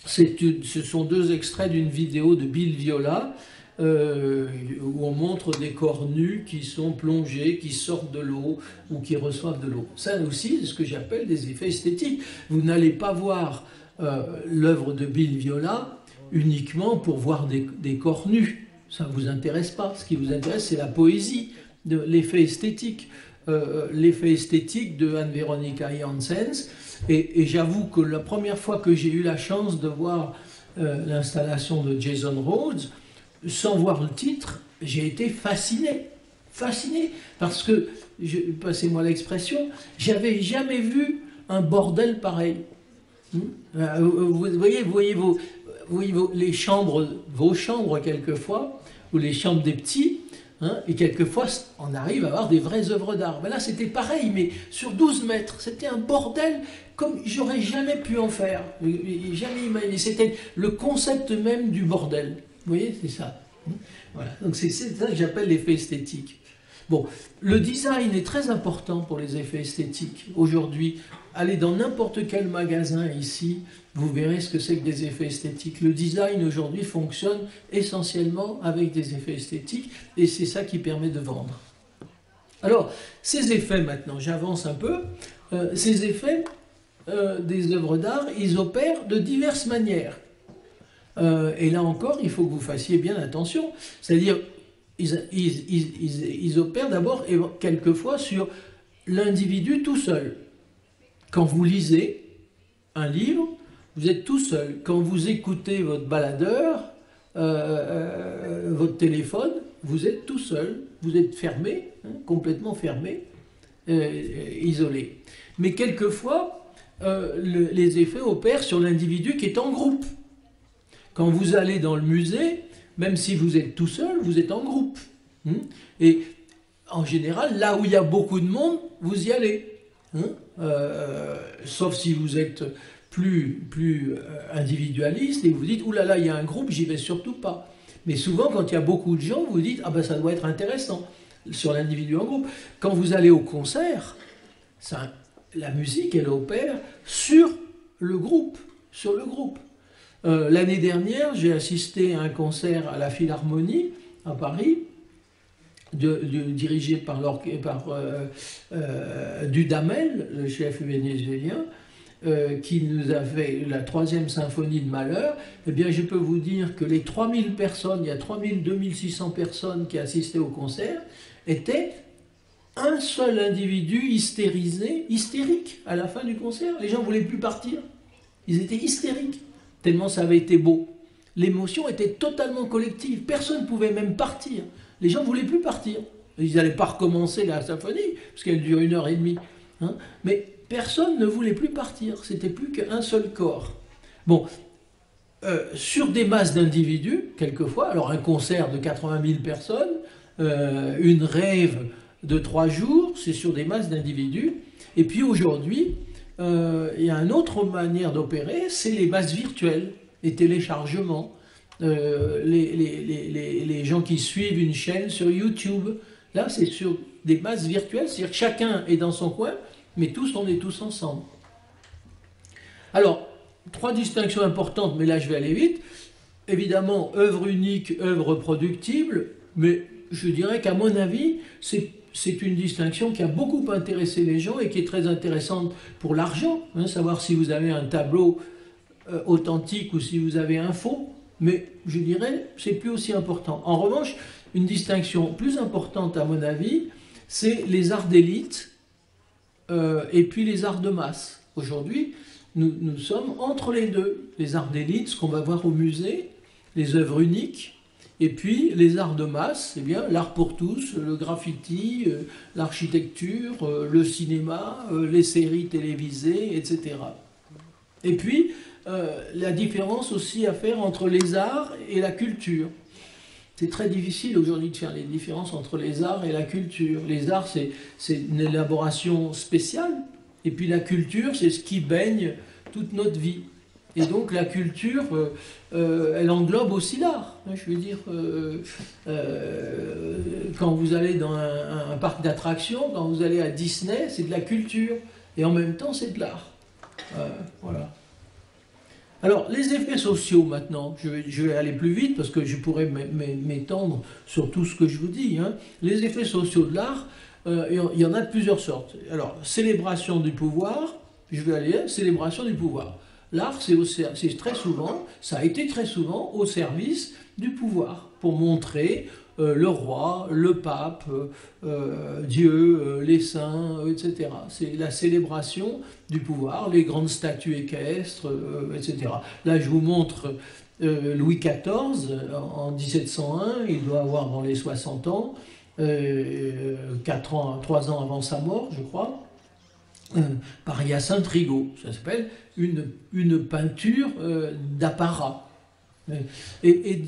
ce sont deux extraits d'une vidéo de Bill Viola, où on montre des corps nus qui sont plongés, qui sortent de l'eau ou qui reçoivent de l'eau. Ça aussi, c'est ce que j'appelle des effets esthétiques. Vous n'allez pas voir l'œuvre de Bill Viola uniquement pour voir des corps nus. Ça ne vous intéresse pas. Ce qui vous intéresse, c'est la poésie de l'effet esthétique. L'effet esthétique de Anne-Veronica Janssens. Et j'avoue que la première fois que j'ai eu la chance de voir l'installation de Jason Rhodes, sans voir le titre, j'ai été fasciné, parce que, passez-moi l'expression, j'avais jamais vu un bordel pareil. Vous voyez les chambres, vos chambres quelquefois, ou les chambres des petits, hein, et quelquefois on arrive à avoir des vraies œuvres d'art. Ben là c'était pareil, mais sur 12 mètres, c'était un bordel comme j'aurais jamais pu en faire, jamais imaginé. C'était le concept même du bordel. Vous voyez, c'est ça. Voilà. Donc c'est ça que j'appelle l'effet esthétique. Bon, le design est très important pour les effets esthétiques. Aujourd'hui, allez dans n'importe quel magasin ici, vous verrez ce que c'est que des effets esthétiques. Le design aujourd'hui fonctionne essentiellement avec des effets esthétiques et c'est ça qui permet de vendre. Alors, ces effets maintenant, j'avance un peu, ces effets des œuvres d'art, ils opèrent de diverses manières. Et là encore, il faut que vous fassiez bien attention. C'est-à-dire, ils opèrent d'abord et quelquefois sur l'individu tout seul. Quand vous lisez un livre, vous êtes tout seul. Quand vous écoutez votre baladeur, votre téléphone, vous êtes tout seul. Vous êtes fermé, hein, complètement fermé, isolé. Mais quelquefois, les effets opèrent sur l'individu qui est en groupe. Quand vous allez dans le musée, même si vous êtes tout seul, vous êtes en groupe. Et en général, là où il y a beaucoup de monde, vous y allez. hein, sauf si vous êtes plus individualiste et vous dites, oulala, il y a un groupe, j'y vais surtout pas. Mais souvent, quand il y a beaucoup de gens, vous dites, ah ben ça doit être intéressant, sur l'individu en groupe. Quand vous allez au concert, la musique, elle opère sur le groupe. L'année dernière, j'ai assisté à un concert à la Philharmonie, à Paris, dirigé par Dudamel, le chef vénézuélien, qui nous a fait la 3e symphonie de Mahler. Eh bien, je peux vous dire que les 3000 personnes, il y a 2600 personnes qui assistaient au concert, étaient un seul individu hystérique à la fin du concert. Les gens ne voulaient plus partir. Ils étaient hystériques, tellement ça avait été beau. L'émotion était totalement collective. Personne ne pouvait même partir. Les gens ne voulaient plus partir. Ils n'allaient pas recommencer la symphonie, parce qu'elle dure 1h30. Hein. Mais personne ne voulait plus partir. C'était plus qu'un seul corps. Bon, sur des masses d'individus, quelquefois, alors un concert de 80 000 personnes, une rave de 3 jours, c'est sur des masses d'individus. Et puis aujourd'hui, il y a une autre manière d'opérer, c'est les masses virtuelles, les téléchargements, les gens qui suivent une chaîne sur YouTube. Là, c'est sur des masses virtuelles, c'est-à-dire que chacun est dans son coin, mais tous, on est tous ensemble. Alors, 3 distinctions importantes, mais là je vais aller vite. Évidemment, œuvre unique, œuvre reproductible, mais je dirais qu'à mon avis, c'est une distinction qui a beaucoup intéressé les gens et qui est très intéressante pour l'argent, hein, savoir si vous avez un tableau authentique ou si vous avez un faux, mais je dirais c'est plus aussi important. En revanche, une distinction plus importante à mon avis, c'est les arts d'élite et puis les arts de masse. Aujourd'hui, nous sommes entre les deux, les arts d'élite, ce qu'on va voir au musée, les œuvres uniques, et puis les arts de masse, eh bien l'art pour tous, le graffiti, l'architecture, le cinéma, les séries télévisées, etc. Et puis la différence aussi à faire entre les arts et la culture. C'est très difficile aujourd'hui de faire les différences entre les arts et la culture. Les arts, c'est une élaboration spéciale, et puis la culture, c'est ce qui baigne toute notre vie. Et donc la culture, elle englobe aussi l'art. Je veux dire, quand vous allez dans un parc d'attractions, quand vous allez à Disney, c'est de la culture. Et en même temps, c'est de l'art. Voilà. Alors, les effets sociaux maintenant, je vais aller plus vite parce que je pourrais m'étendre sur tout ce que je vous dis. Hein. Les effets sociaux de l'art, il y en a de plusieurs sortes. Alors, célébration du pouvoir, je vais aller, célébration du pouvoir. L'art, c'est très souvent, ça a été très souvent au service du pouvoir, pour montrer le roi, le pape, Dieu, les saints, etc. C'est la célébration du pouvoir, les grandes statues équestres, etc. Là, je vous montre Louis XIV, en 1701, il doit avoir dans les 60 ans, 3 ans avant sa mort, je crois, par Hyacinthe Rigaud. Ça s'appelle une peinture d'apparat. Et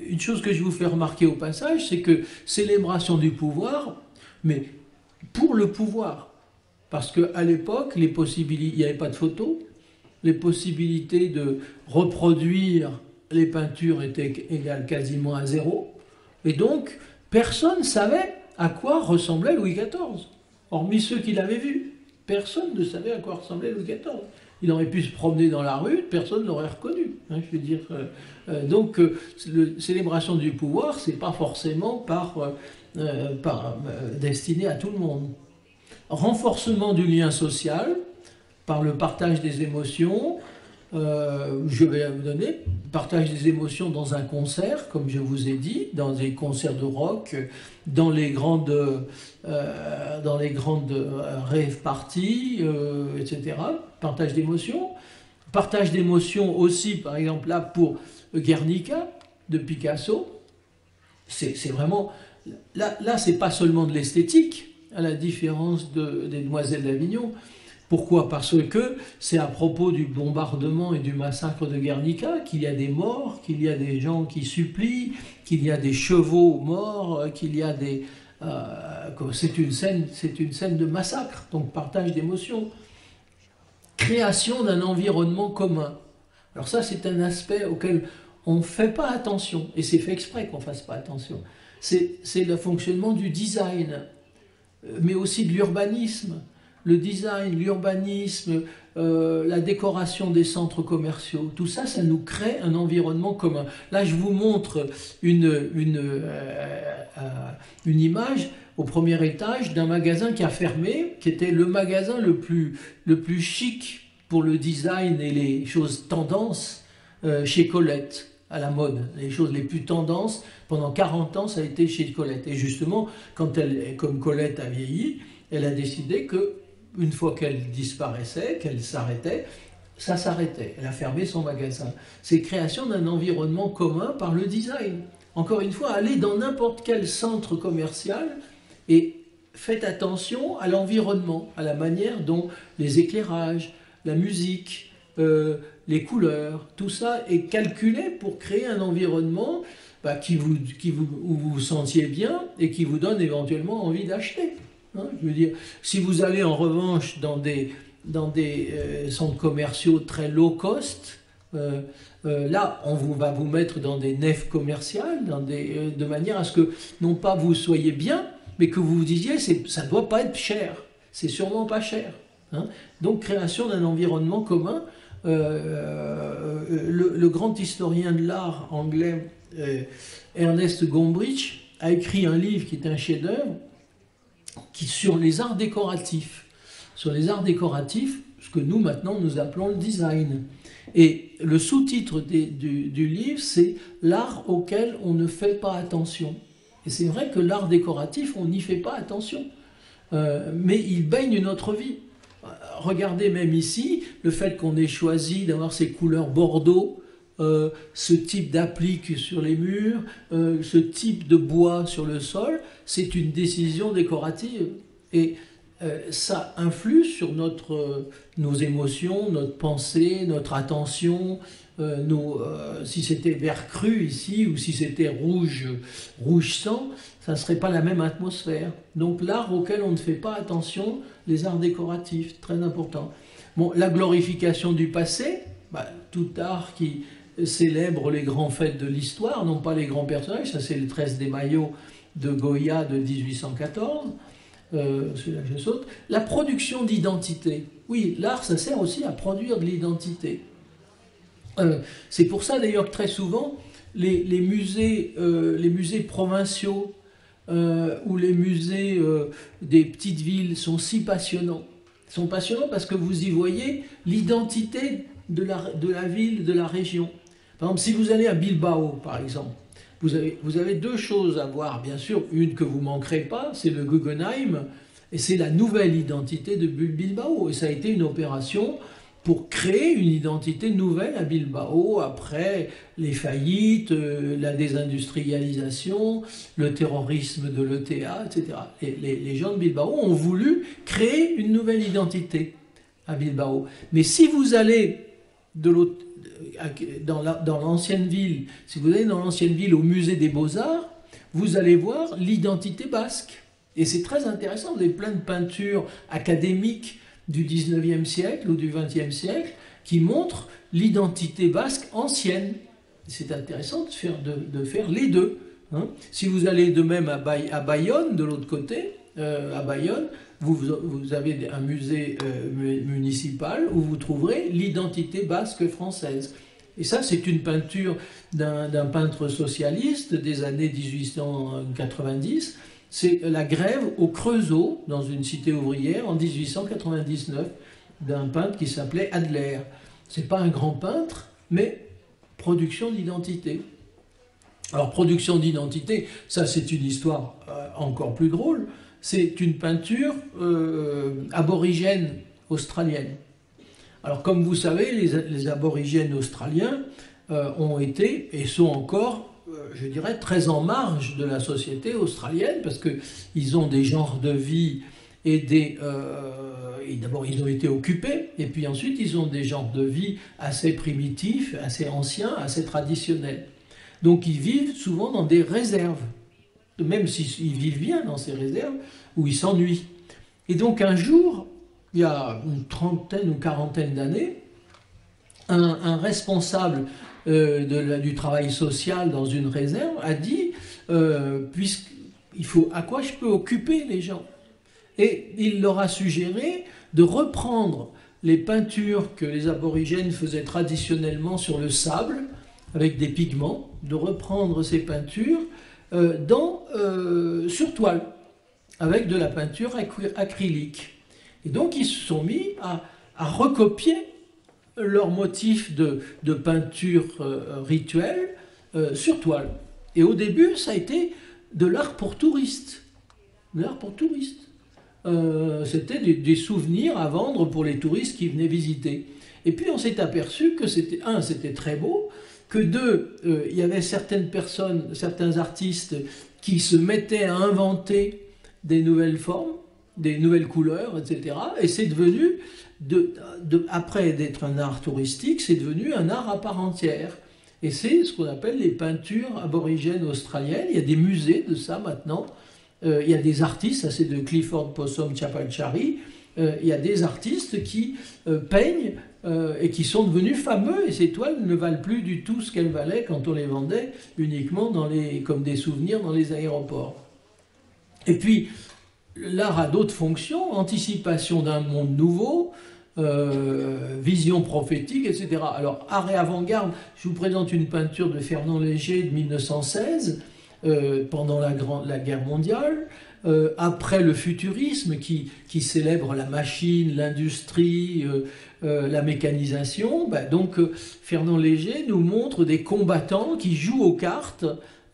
une chose que je vous fais remarquer au passage, c'est que célébration du pouvoir, mais pour le pouvoir. Parce qu'à l'époque, il n'y avait pas de photos, les possibilités de reproduire les peintures étaient égales quasiment à 0. Et donc, personne ne savait à quoi ressemblait Louis XIV, hormis ceux qui l'avaient vu. Personne ne savait à quoi ressemblait Louis XIV. Il aurait pu se promener dans la rue, personne ne l'aurait reconnu. Hein, je veux dire, donc, célébration du pouvoir, c'est pas forcément destiné à tout le monde. Renforcement du lien social par le partage des émotions. Je vais vous donner partage des émotions dans un concert, comme je vous ai dit, dans des concerts de rock, dans les grandes rave parties, etc. Partage d'émotions. Partage d'émotions aussi, par exemple, là, pour Guernica, de Picasso. C'est vraiment... Là c'est pas seulement de l'esthétique, à la différence des Demoiselles d'Avignon. Pourquoi? Parce que c'est à propos du bombardement et du massacre de Guernica qu'il y a des morts, qu'il y a des gens qui supplient, qu'il y a des chevaux morts, qu'il y a c'est une scène de massacre, donc partage d'émotions. Création d'un environnement commun. Alors ça, c'est un aspect auquel on ne fait pas attention, et c'est fait exprès qu'on ne fasse pas attention. C'est le fonctionnement du design, mais aussi de l'urbanisme. Le design, l'urbanisme, la décoration des centres commerciaux, tout ça, ça nous crée un environnement commun. Là, je vous montre une image au premier étage d'un magasin qui a fermé, qui était le magasin le plus chic pour le design et les choses tendances chez Colette, à la mode. Les choses les plus tendances, pendant 40 ans, ça a été chez Colette. Et justement, comme Colette a vieilli, elle a décidé que une fois qu'elle disparaissait, qu'elle s'arrêtait, ça s'arrêtait. Elle a fermé son magasin. C'est création d'un environnement commun par le design. Encore une fois, allez dans n'importe quel centre commercial et faites attention à l'environnement, à la manière dont les éclairages, la musique, les couleurs, tout ça est calculé pour créer un environnement où vous vous sentiez bien et qui vous donne éventuellement envie d'acheter. Hein, je veux dire, si vous allez en revanche dans des centres commerciaux très low cost, là, va vous mettre dans des nefs commerciales, de manière à ce que, non pas vous soyez bien, mais que vous vous disiez, ça ne doit pas être cher, c'est sûrement pas cher. Hein. Donc, création d'un environnement commun. Le grand historien de l'art anglais, Ernest Gombrich, a écrit un livre qui est un chef-d'œuvre, sur les arts décoratifs. Sur les arts décoratifs, ce que nous, maintenant, nous appelons le design. Et le sous-titre du livre, c'est « L'art auquel on ne fait pas attention ». Et c'est vrai que l'art décoratif, on n'y fait pas attention. Mais il baigne notre vie. Regardez même ici, le fait qu'on ait choisi d'avoir ces couleurs bordeaux, ce type d'applique sur les murs, ce type de bois sur le sol, c'est une décision décorative. Et ça influe sur nos émotions, notre pensée, notre attention. Si c'était vert cru ici, ou si c'était rouge sang, ça ne serait pas la même atmosphère. Donc l'art auquel on ne fait pas attention, les arts décoratifs, très important. Bon, la glorification du passé, tout art qui célèbre les grands faits de l'histoire, non pas les grands personnages, ça c'est le 13 des Maillots de Goya de 1814, celui-là je saute. La production d'identité, oui, l'art ça sert aussi à produire de l'identité. C'est pour ça d'ailleurs que très souvent les musées provinciaux ou les musées des petites villes sont si passionnants. Ils sont passionnants parce que vous y voyez l'identité de la ville, de la région. Par exemple, si vous allez à Bilbao, par exemple, vous avez deux choses à voir, bien sûr. Une que vous ne manquerez pas, c'est le Guggenheim, et c'est la nouvelle identité de Bilbao. Et ça a été une opération pour créer une identité nouvelle à Bilbao, après les faillites, la désindustrialisation, le terrorisme de l'ETA, etc. Les gens de Bilbao ont voulu créer une nouvelle identité à Bilbao. Mais si vous allez dans l'ancienne ville, si vous allez dans l'ancienne ville au musée des Beaux-Arts, vous allez voir l'identité basque. Et c'est très intéressant, vous avez plein de peintures académiques du 19e siècle ou du 20e siècle qui montrent l'identité basque ancienne. C'est intéressant de faire les deux. Hein. Si vous allez de même à Bayonne, de l'autre côté, à Bayonne, vous avez un musée municipal où vous trouverez l'identité basque française. Et ça, c'est une peinture d'un peintre socialiste des années 1890. C'est la grève au Creusot, dans une cité ouvrière, en 1899, d'un peintre qui s'appelait Adler. Ce n'est pas un grand peintre, mais production d'identité. Alors, production d'identité, ça c'est une histoire encore plus drôle. C'est une peinture aborigène australienne. Alors, comme vous savez, les aborigènes australiens ont été et sont encore, je dirais, très en marge de la société australienne, parce qu'ils ont des genres de vie et d'abord ils ont été occupés, et puis ensuite ils ont des genres de vie assez primitifs, assez anciens, assez traditionnels. Donc ils vivent souvent dans des réserves. même s'ils vivent bien dans ces réserves, où ils s'ennuient. Et donc un jour, il y a une trentaine ou quarantaine d'années, un responsable du travail social dans une réserve a dit à quoi je peux occuper les gens. Et il leur a suggéré de reprendre les peintures que les aborigènes faisaient traditionnellement sur le sable, avec des pigments, de reprendre ces peintures sur toile, avec de la peinture acrylique. Et donc ils se sont mis à recopier leurs motifs de peinture rituelle sur toile. Et au début, ça a été de l'art pour touristes. De l'art pour touristes. C'était des souvenirs à vendre pour les touristes qui venaient visiter. Et puis on s'est aperçu que c'était très beau, que il y avait certaines personnes, certains artistes qui se mettaient à inventer des nouvelles formes, des nouvelles couleurs, etc. Et c'est devenu, après d'être un art touristique, c'est devenu un art à part entière. Et c'est ce qu'on appelle les peintures aborigènes australiennes. Il y a des musées de ça maintenant. Il y a des artistes, ça c'est de Clifford Possum Chapalchari, il y a des artistes qui peignent et qui sont devenus fameux, et ces toiles ne valent plus du tout ce qu'elles valaient quand on les vendait uniquement comme des souvenirs dans les aéroports. Et puis, l'art a d'autres fonctions, anticipation d'un monde nouveau, vision prophétique, etc. Alors, art et avant-garde, je vous présente une peinture de Fernand Léger de 1916, pendant la guerre mondiale, après le futurisme qui célèbre la machine, l'industrie, la mécanisation. Donc Fernand Léger nous montre des combattants qui jouent aux cartes,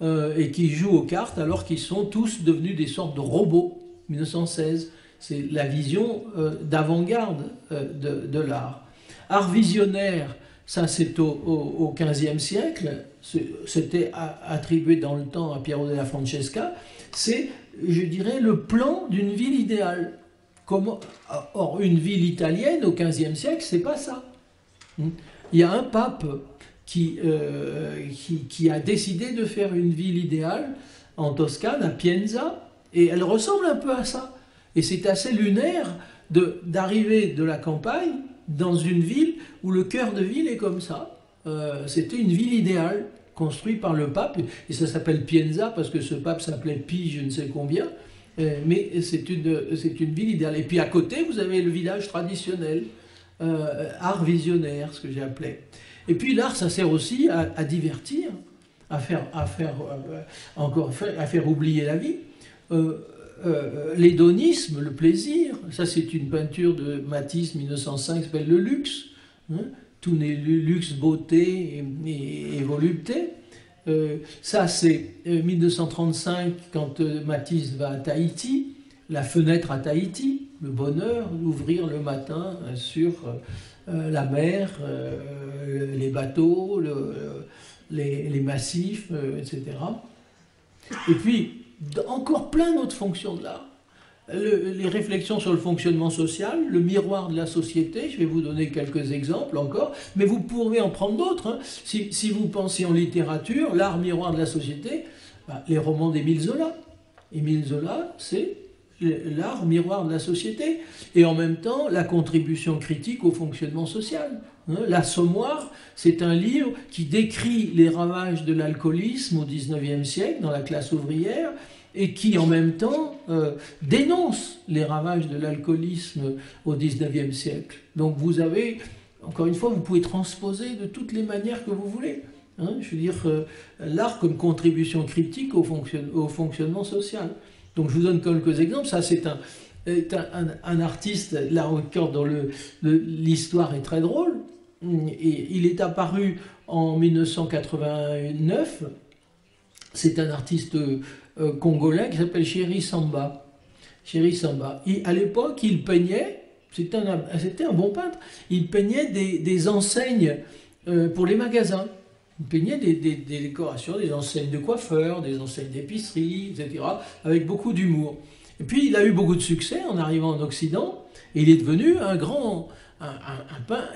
et qui jouent aux cartes alors qu'ils sont tous devenus des sortes de robots. 1916, c'est la vision d'avant-garde de l'art. Art visionnaire, ça c'est au XVe siècle, c'était attribué dans le temps à Piero della Francesca, c'est, je dirais, le plan d'une ville idéale. Or, une ville italienne au XVe siècle, c'est pas ça. Il y a un pape qui a décidé de faire une ville idéale en Toscane, à Pienza, et elle ressemble un peu à ça. Et c'est assez lunaire d'arriver de la campagne dans une ville où le cœur de ville est comme ça. C'était une ville idéale construite par le pape, et ça s'appelle Pienza parce que ce pape s'appelait Pie je ne sais combien, mais c'est une ville idéale. Et puis à côté, vous avez le village traditionnel, art visionnaire, ce que j'ai appelé. Et puis l'art, ça sert aussi à divertir, à faire oublier la vie. L'hédonisme, le plaisir, ça c'est une peinture de Matisse 1905 qui s'appelle Le Luxe, tout n'est luxe, beauté et volupté. Ça c'est 1935 quand Matisse va à Tahiti, la fenêtre à Tahiti, le bonheur d'ouvrir le matin sur la mer, les bateaux, les massifs, etc. Et puis encore plein d'autres fonctions de l'art. Les réflexions sur le fonctionnement social, le miroir de la société, je vais vous donner quelques exemples encore, mais vous pourrez en prendre d'autres. Si vous pensez en littérature, l'art miroir de la société, les romans d'Émile Zola. Émile Zola, c'est l'art miroir de la société, et en même temps la contribution critique au fonctionnement social. L'Assommoir, c'est un livre qui décrit les ravages de l'alcoolisme au XIXe siècle dans la classe ouvrière, et qui en même temps dénonce les ravages de l'alcoolisme au XIXe siècle. Donc vous avez, encore une fois, vous pouvez transposer de toutes les manières que vous voulez. Je veux dire, l'art comme contribution critique au fonctionnement social. Donc je vous donne quelques exemples. Ça c'est un artiste, là encore, dont l'histoire est très drôle. Et il est apparu en 1989. C'est un artiste congolais qui s'appelle Chéri Samba. Chéri Samba. À l'époque, il peignait, c'était un bon peintre, il peignait des enseignes pour les magasins. Il peignait des décorations, des enseignes de coiffeurs, des enseignes d'épicerie, etc., avec beaucoup d'humour. Et puis, il a eu beaucoup de succès en arrivant en Occident, et il est devenu un grand...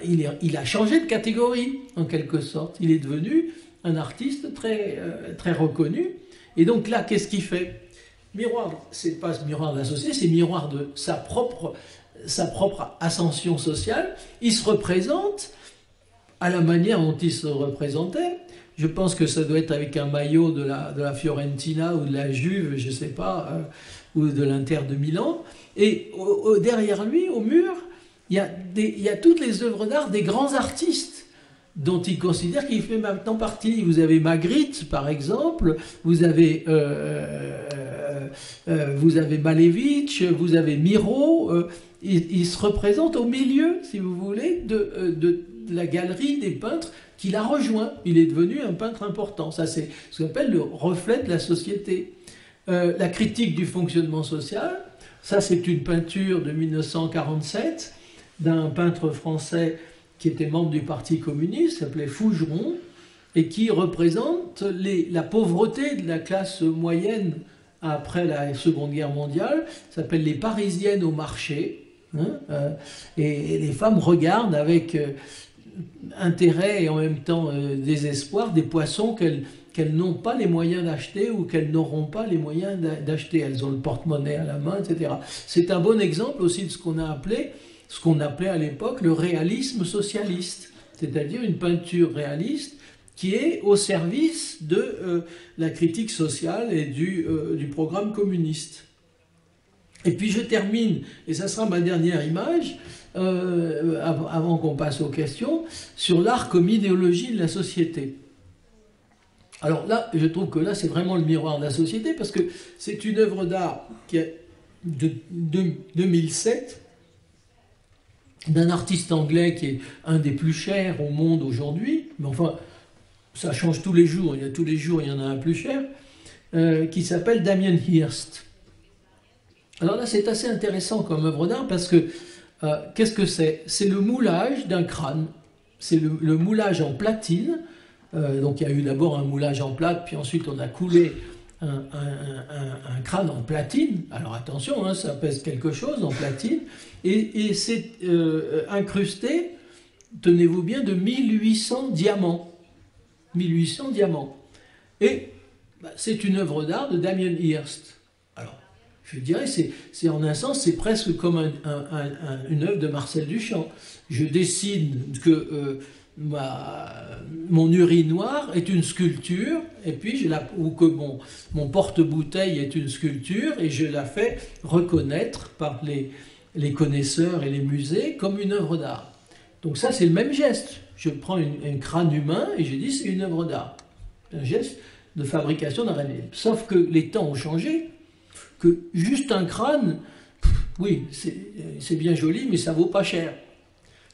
il a changé de catégorie, en quelque sorte. Il est devenu un artiste très, très reconnu. Et donc là, qu'est-ce qu'il fait? Miroir, c'est pas miroir de la société, c'est miroir de sa propre ascension sociale. Il se représente à la manière dont il se représentait. Je pense que ça doit être avec un maillot de la Fiorentina ou de la Juve, je ne sais pas, ou de l'Inter de Milan. Et derrière lui, au mur, il y a toutes les œuvres d'art des grands artistes dont il considère qu'il fait maintenant partie. Vous avez Magritte, par exemple, vous avez Malevich, vous avez Miro. Il se représente au milieu, si vous voulez, de la galerie des peintres qu'il a rejoint. Il est devenu un peintre important. Ça, c'est ce qu'on appelle le reflet de la société. La critique du fonctionnement social, ça, c'est une peinture de 1947 d'un peintre français qui était membre du Parti communiste, s'appelait Fougeron, et qui représente la pauvreté de la classe moyenne après la Seconde Guerre mondiale. Ça s'appelle les Parisiennes au marché. Et les femmes regardent avec intérêt et en même temps désespoir des poissons qu'elles n'ont pas les moyens d'acheter ou qu'elles n'auront pas les moyens d'acheter. Elles ont le porte-monnaie à la main, etc. C'est un bon exemple aussi de ce qu'on appelait à l'époque le réalisme socialiste, c'est-à-dire une peinture réaliste qui est au service de la critique sociale et du programme communiste. Et puis je termine, et ça sera ma dernière image, avant qu'on passe aux questions, sur l'art comme idéologie de la société. Alors là, je trouve que là, c'est vraiment le miroir de la société, parce que c'est une œuvre d'art qui est de 2007, d'un artiste anglais qui est un des plus chers au monde aujourd'hui, mais enfin, ça change tous les jours, tous les jours il y en a un plus cher, qui s'appelle Damien Hirst. Alors là, c'est assez intéressant comme œuvre d'art parce que, qu'est-ce que c'est? C'est le moulage d'un crâne. C'est le moulage en platine. Donc il y a eu d'abord un moulage en plate, puis ensuite on a coulé un crâne en platine. Alors attention, hein, ça pèse quelque chose en platine. Et c'est incrusté, tenez-vous bien, de 1800 diamants. 1800 diamants. Et c'est une œuvre d'art de Damien Hirst. Alors, je dirais, c'est en un sens, c'est presque comme une œuvre de Marcel Duchamp. Je décide que mon urinoir est une sculpture, et puis ou que mon porte-bouteille est une sculpture, et je la fais reconnaître par les connaisseurs et les musées comme une œuvre d'art. Donc ça, c'est le même geste. Je prends un crâne humain et je dis c'est une œuvre d'art. Un geste de fabrication d'un réel. Sauf que les temps ont changé, que juste un crâne, oui, c'est bien joli, mais ça vaut pas cher.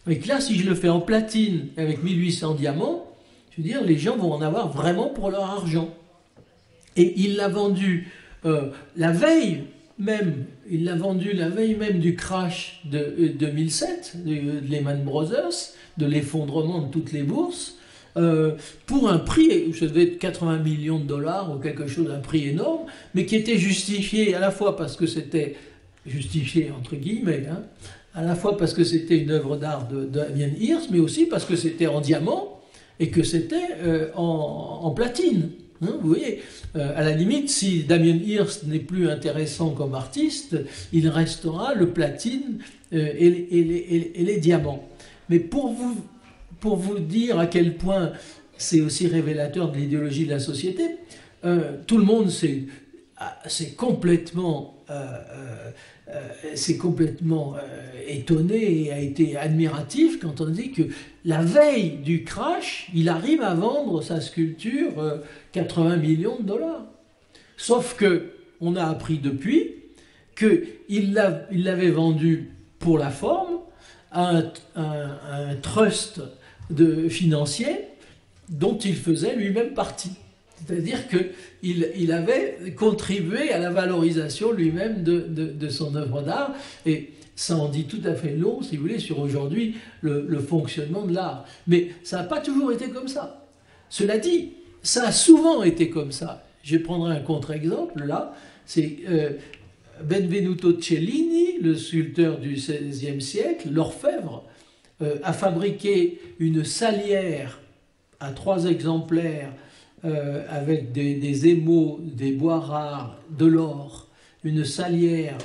Et que là, si je le fais en platine avec 1800 diamants, je veux dire, les gens vont en avoir vraiment pour leur argent. Et il l'a vendu la veille même, du crash de 2007, de Lehman Brothers, de l'effondrement de toutes les bourses, pour un prix, ça devait être 80 millions de dollars ou quelque chose, un prix énorme, mais qui était justifié à la fois parce que c'était, justifié entre guillemets, hein, à la fois parce que c'était une œuvre d'art de Damien Hirst, mais aussi parce que c'était en diamant et que c'était en platine. Hein, vous voyez, à la limite, si Damien Hirst n'est plus intéressant comme artiste, il restera le platine et les diamants. Mais pour vous dire à quel point c'est aussi révélateur de l'idéologie de la société, tout le monde s'est complètement étonné et a été admiratif quand on dit que la veille du crash, il arrive à vendre sa sculpture 80 millions de dollars. Sauf que on a appris depuis qu'il l'avait vendue pour la forme à un trust financier dont il faisait lui-même partie. C'est-à-dire qu'il avait contribué à la valorisation lui-même de son œuvre d'art, et ça en dit tout à fait long, si vous voulez, sur aujourd'hui le fonctionnement de l'art. Mais ça n'a pas toujours été comme ça. Cela dit, ça a souvent été comme ça. Je prendrai un contre-exemple, là, c'est Benvenuto Cellini, le sculpteur du XVIe siècle, l'orfèvre, a fabriqué une salière à 3 exemplaires avec des émaux, des bois rares, de l'or, une salière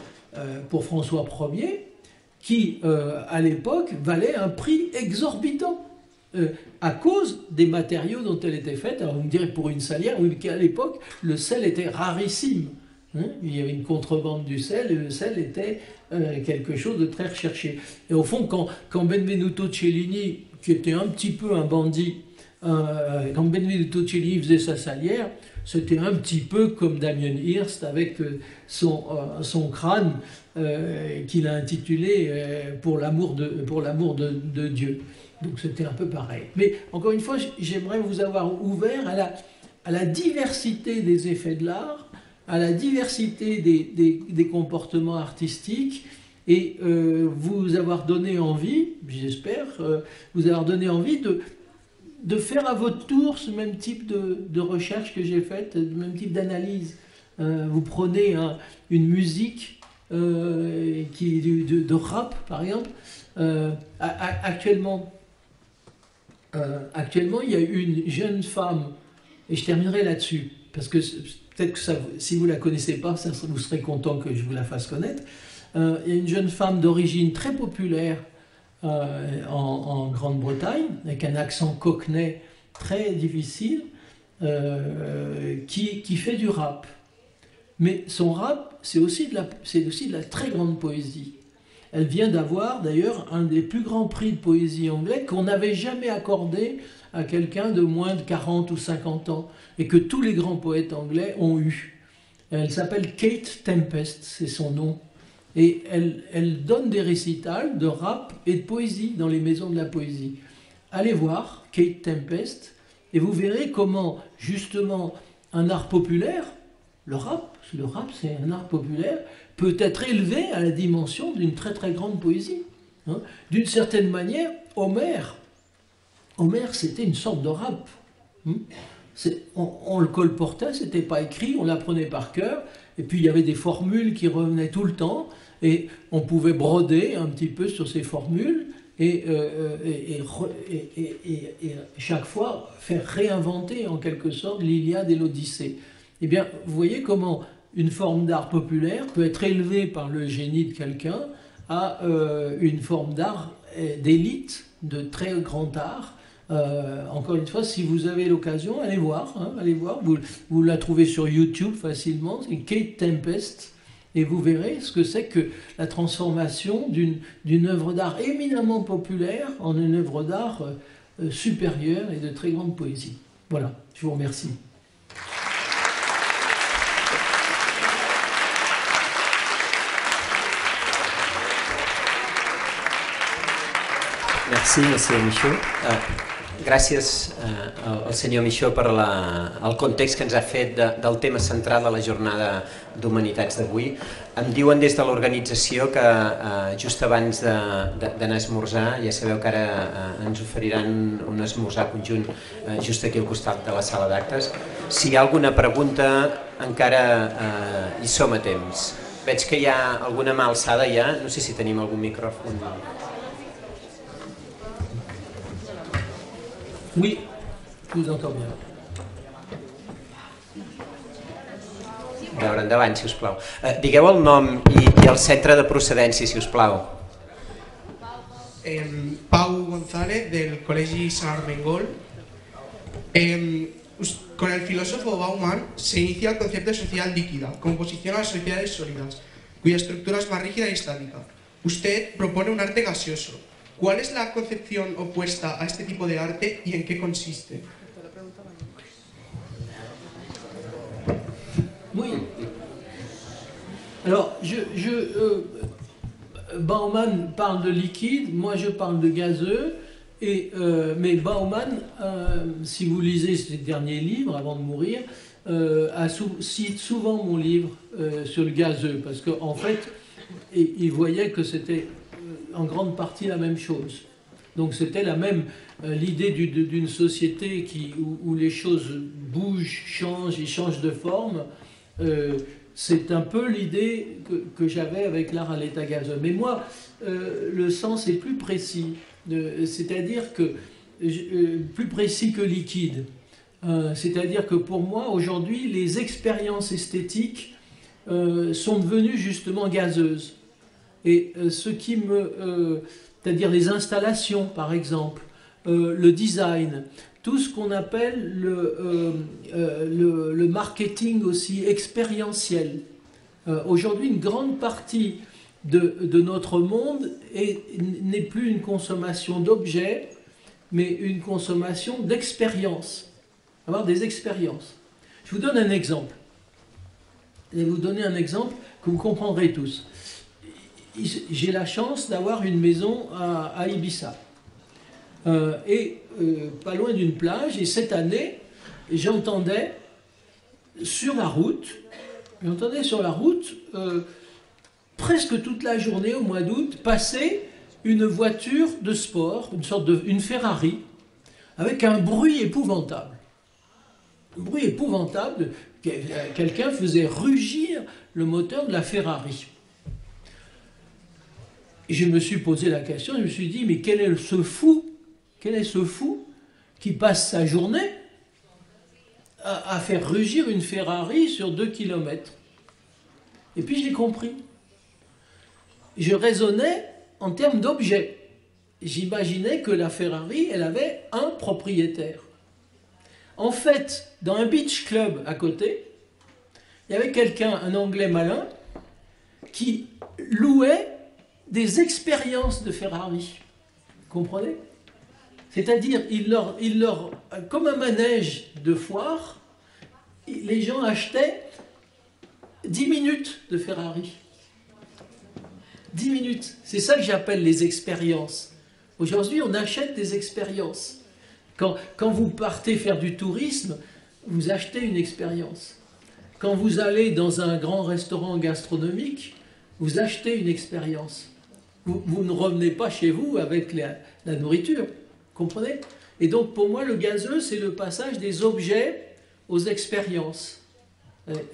pour François Ier, qui, à l'époque, valait un prix exorbitant. À cause des matériaux dont elle était faite. Alors vous me direz pour une salière, oui, qu'à l'époque, le sel était rarissime. Il y avait une contrebande du sel, et le sel était quelque chose de très recherché. Et au fond, quand Benvenuto Cellini, qui était un petit peu un bandit, quand Benvenuto Cellini faisait sa salière, c'était un petit peu comme Damien Hirst avec son crâne qu'il a intitulé Pour l'amour de Dieu. Donc c'était un peu pareil. Mais encore une fois, j'aimerais vous avoir ouvert à la diversité des effets de l'art, à la diversité des comportements artistiques, et vous avoir donné envie, j'espère, vous avoir donné envie de faire à votre tour ce même type de recherche que j'ai faite, ce même type d'analyse. Vous prenez une musique qui est de rap, par exemple. Actuellement, il y a une jeune femme, et je terminerai là-dessus, parce que peut-être que si vous ne la connaissez pas, vous serez content que je vous la fasse connaître. Il y a une jeune femme d'origine très populaire en Grande-Bretagne, avec un accent cockney très difficile, qui fait du rap. Mais son rap, c'est aussi de la très grande poésie. Elle vient d'avoir d'ailleurs un des plus grands prix de poésie anglais qu'on n'avait jamais accordé à quelqu'un de moins de 40 ou 50 ans et que tous les grands poètes anglais ont eu. Elle s'appelle Kate Tempest, c'est son nom. Et elle donne des récitals de rap et de poésie dans les maisons de la poésie. Allez voir Kate Tempest et vous verrez comment justement un art populaire, le rap c'est un art populaire, peut être élevé à la dimension d'une très très grande poésie. D'une certaine manière, Homère c'était une sorte de rap. On le colportait, c'était pas écrit, on l'apprenait par cœur, et puis il y avait des formules qui revenaient tout le temps, et on pouvait broder un petit peu sur ces formules, et chaque fois faire réinventer en quelque sorte l'Iliade et l'Odyssée. Eh bien, vous voyez comment une forme d'art populaire peut être élevée par le génie de quelqu'un à une forme d'art d'élite, de très grand art. Encore une fois, si vous avez l'occasion, allez voir. Vous la trouvez sur YouTube facilement, c'est Kate Tempest, et vous verrez ce que c'est que la transformation d'une œuvre d'art éminemment populaire en une œuvre d'art supérieure et de très grande poésie. Voilà, je vous remercie. Merci, senyor Michaud. Gràcies al senyor Michaud per el context que ens ha fet del tema central de la jornada d'Humanitats d'avui. Em diuen des de l'organització que just abans d'anar a esmorzar, ja sabeu que ara ens oferiran un esmorzar conjunt just aquí al costat de la sala d'actes. Si hi ha alguna pregunta, encara hi som a temps. Veig que hi ha alguna mà alçada ja, no sé si tenim algun micròfon. Oui, je vous entends bien. Veure, endavant, si us plau. Digueu el nom i el centre de procedència, si us plau. Pau González, del Col·legi Sant Armengol. Con el filósofo Bauman se inicia el concepto de sociedad líquida, como oposición a las sociedades sólidas, cuya estructura es más rígida y estática. Usted propone un arte gaseoso. ¿Cuál es la concepción opuesta a este tipo de arte y en qué consiste? Oui. Alors, Bauman parle de liquide, moi je parle de gazeux, mais Bauman, si vous lisez ses derniers livres avant de mourir, cite souvent mon livre sur le gazeux, parce qu'en fait, il voyait que c'était en grande partie la même chose. Donc c'était l'idée d'une société où les choses bougent, changent, ils changent de forme. C'est un peu l'idée que j'avais avec l'art à l'état gazeux. Mais moi, le sens est plus précis, c'est-à-dire que plus précis que liquide. C'est-à-dire que pour moi, aujourd'hui, les expériences esthétiques sont devenues justement gazeuses. Et ce qui me... c'est-à-dire les installations, par exemple, le design, tout ce qu'on appelle le marketing aussi expérientiel. Aujourd'hui, une grande partie de notre monde n'est plus une consommation d'objets, mais une consommation d'expériences. Avoir des expériences. Je vous donne un exemple. Je vais vous donner un exemple que vous comprendrez tous. J'ai la chance d'avoir une maison à Ibiza. Pas loin d'une plage. Et cette année, j'entendais sur la route, presque toute la journée au mois d'août, passer une voiture de sport, une Ferrari, avec un bruit épouvantable. Un bruit épouvantable, quelqu'un faisait rugir le moteur de la Ferrari. Et je me suis posé la question, je me suis dit, mais quel est ce fou qui passe sa journée à faire rugir une Ferrari sur 2 km? Et puis j'ai compris. Je raisonnais en termes d'objets. J'imaginais que la Ferrari, elle avait un propriétaire. En fait, dans un beach club à côté, il y avait quelqu'un, un Anglais malin, qui louait des expériences de Ferrari. Vous comprenez? C'est-à-dire, comme un manège de foire, les gens achetaient 10 minutes de Ferrari. 10 minutes. C'est ça que j'appelle les expériences. Aujourd'hui, on achète des expériences. Quand vous partez faire du tourisme, vous achetez une expérience. Quand vous allez dans un grand restaurant gastronomique, vous achetez une expérience. Vous ne revenez pas chez vous avec la nourriture. Comprenez? Et donc, pour moi, le gazeux, c'est le passage des objets aux expériences.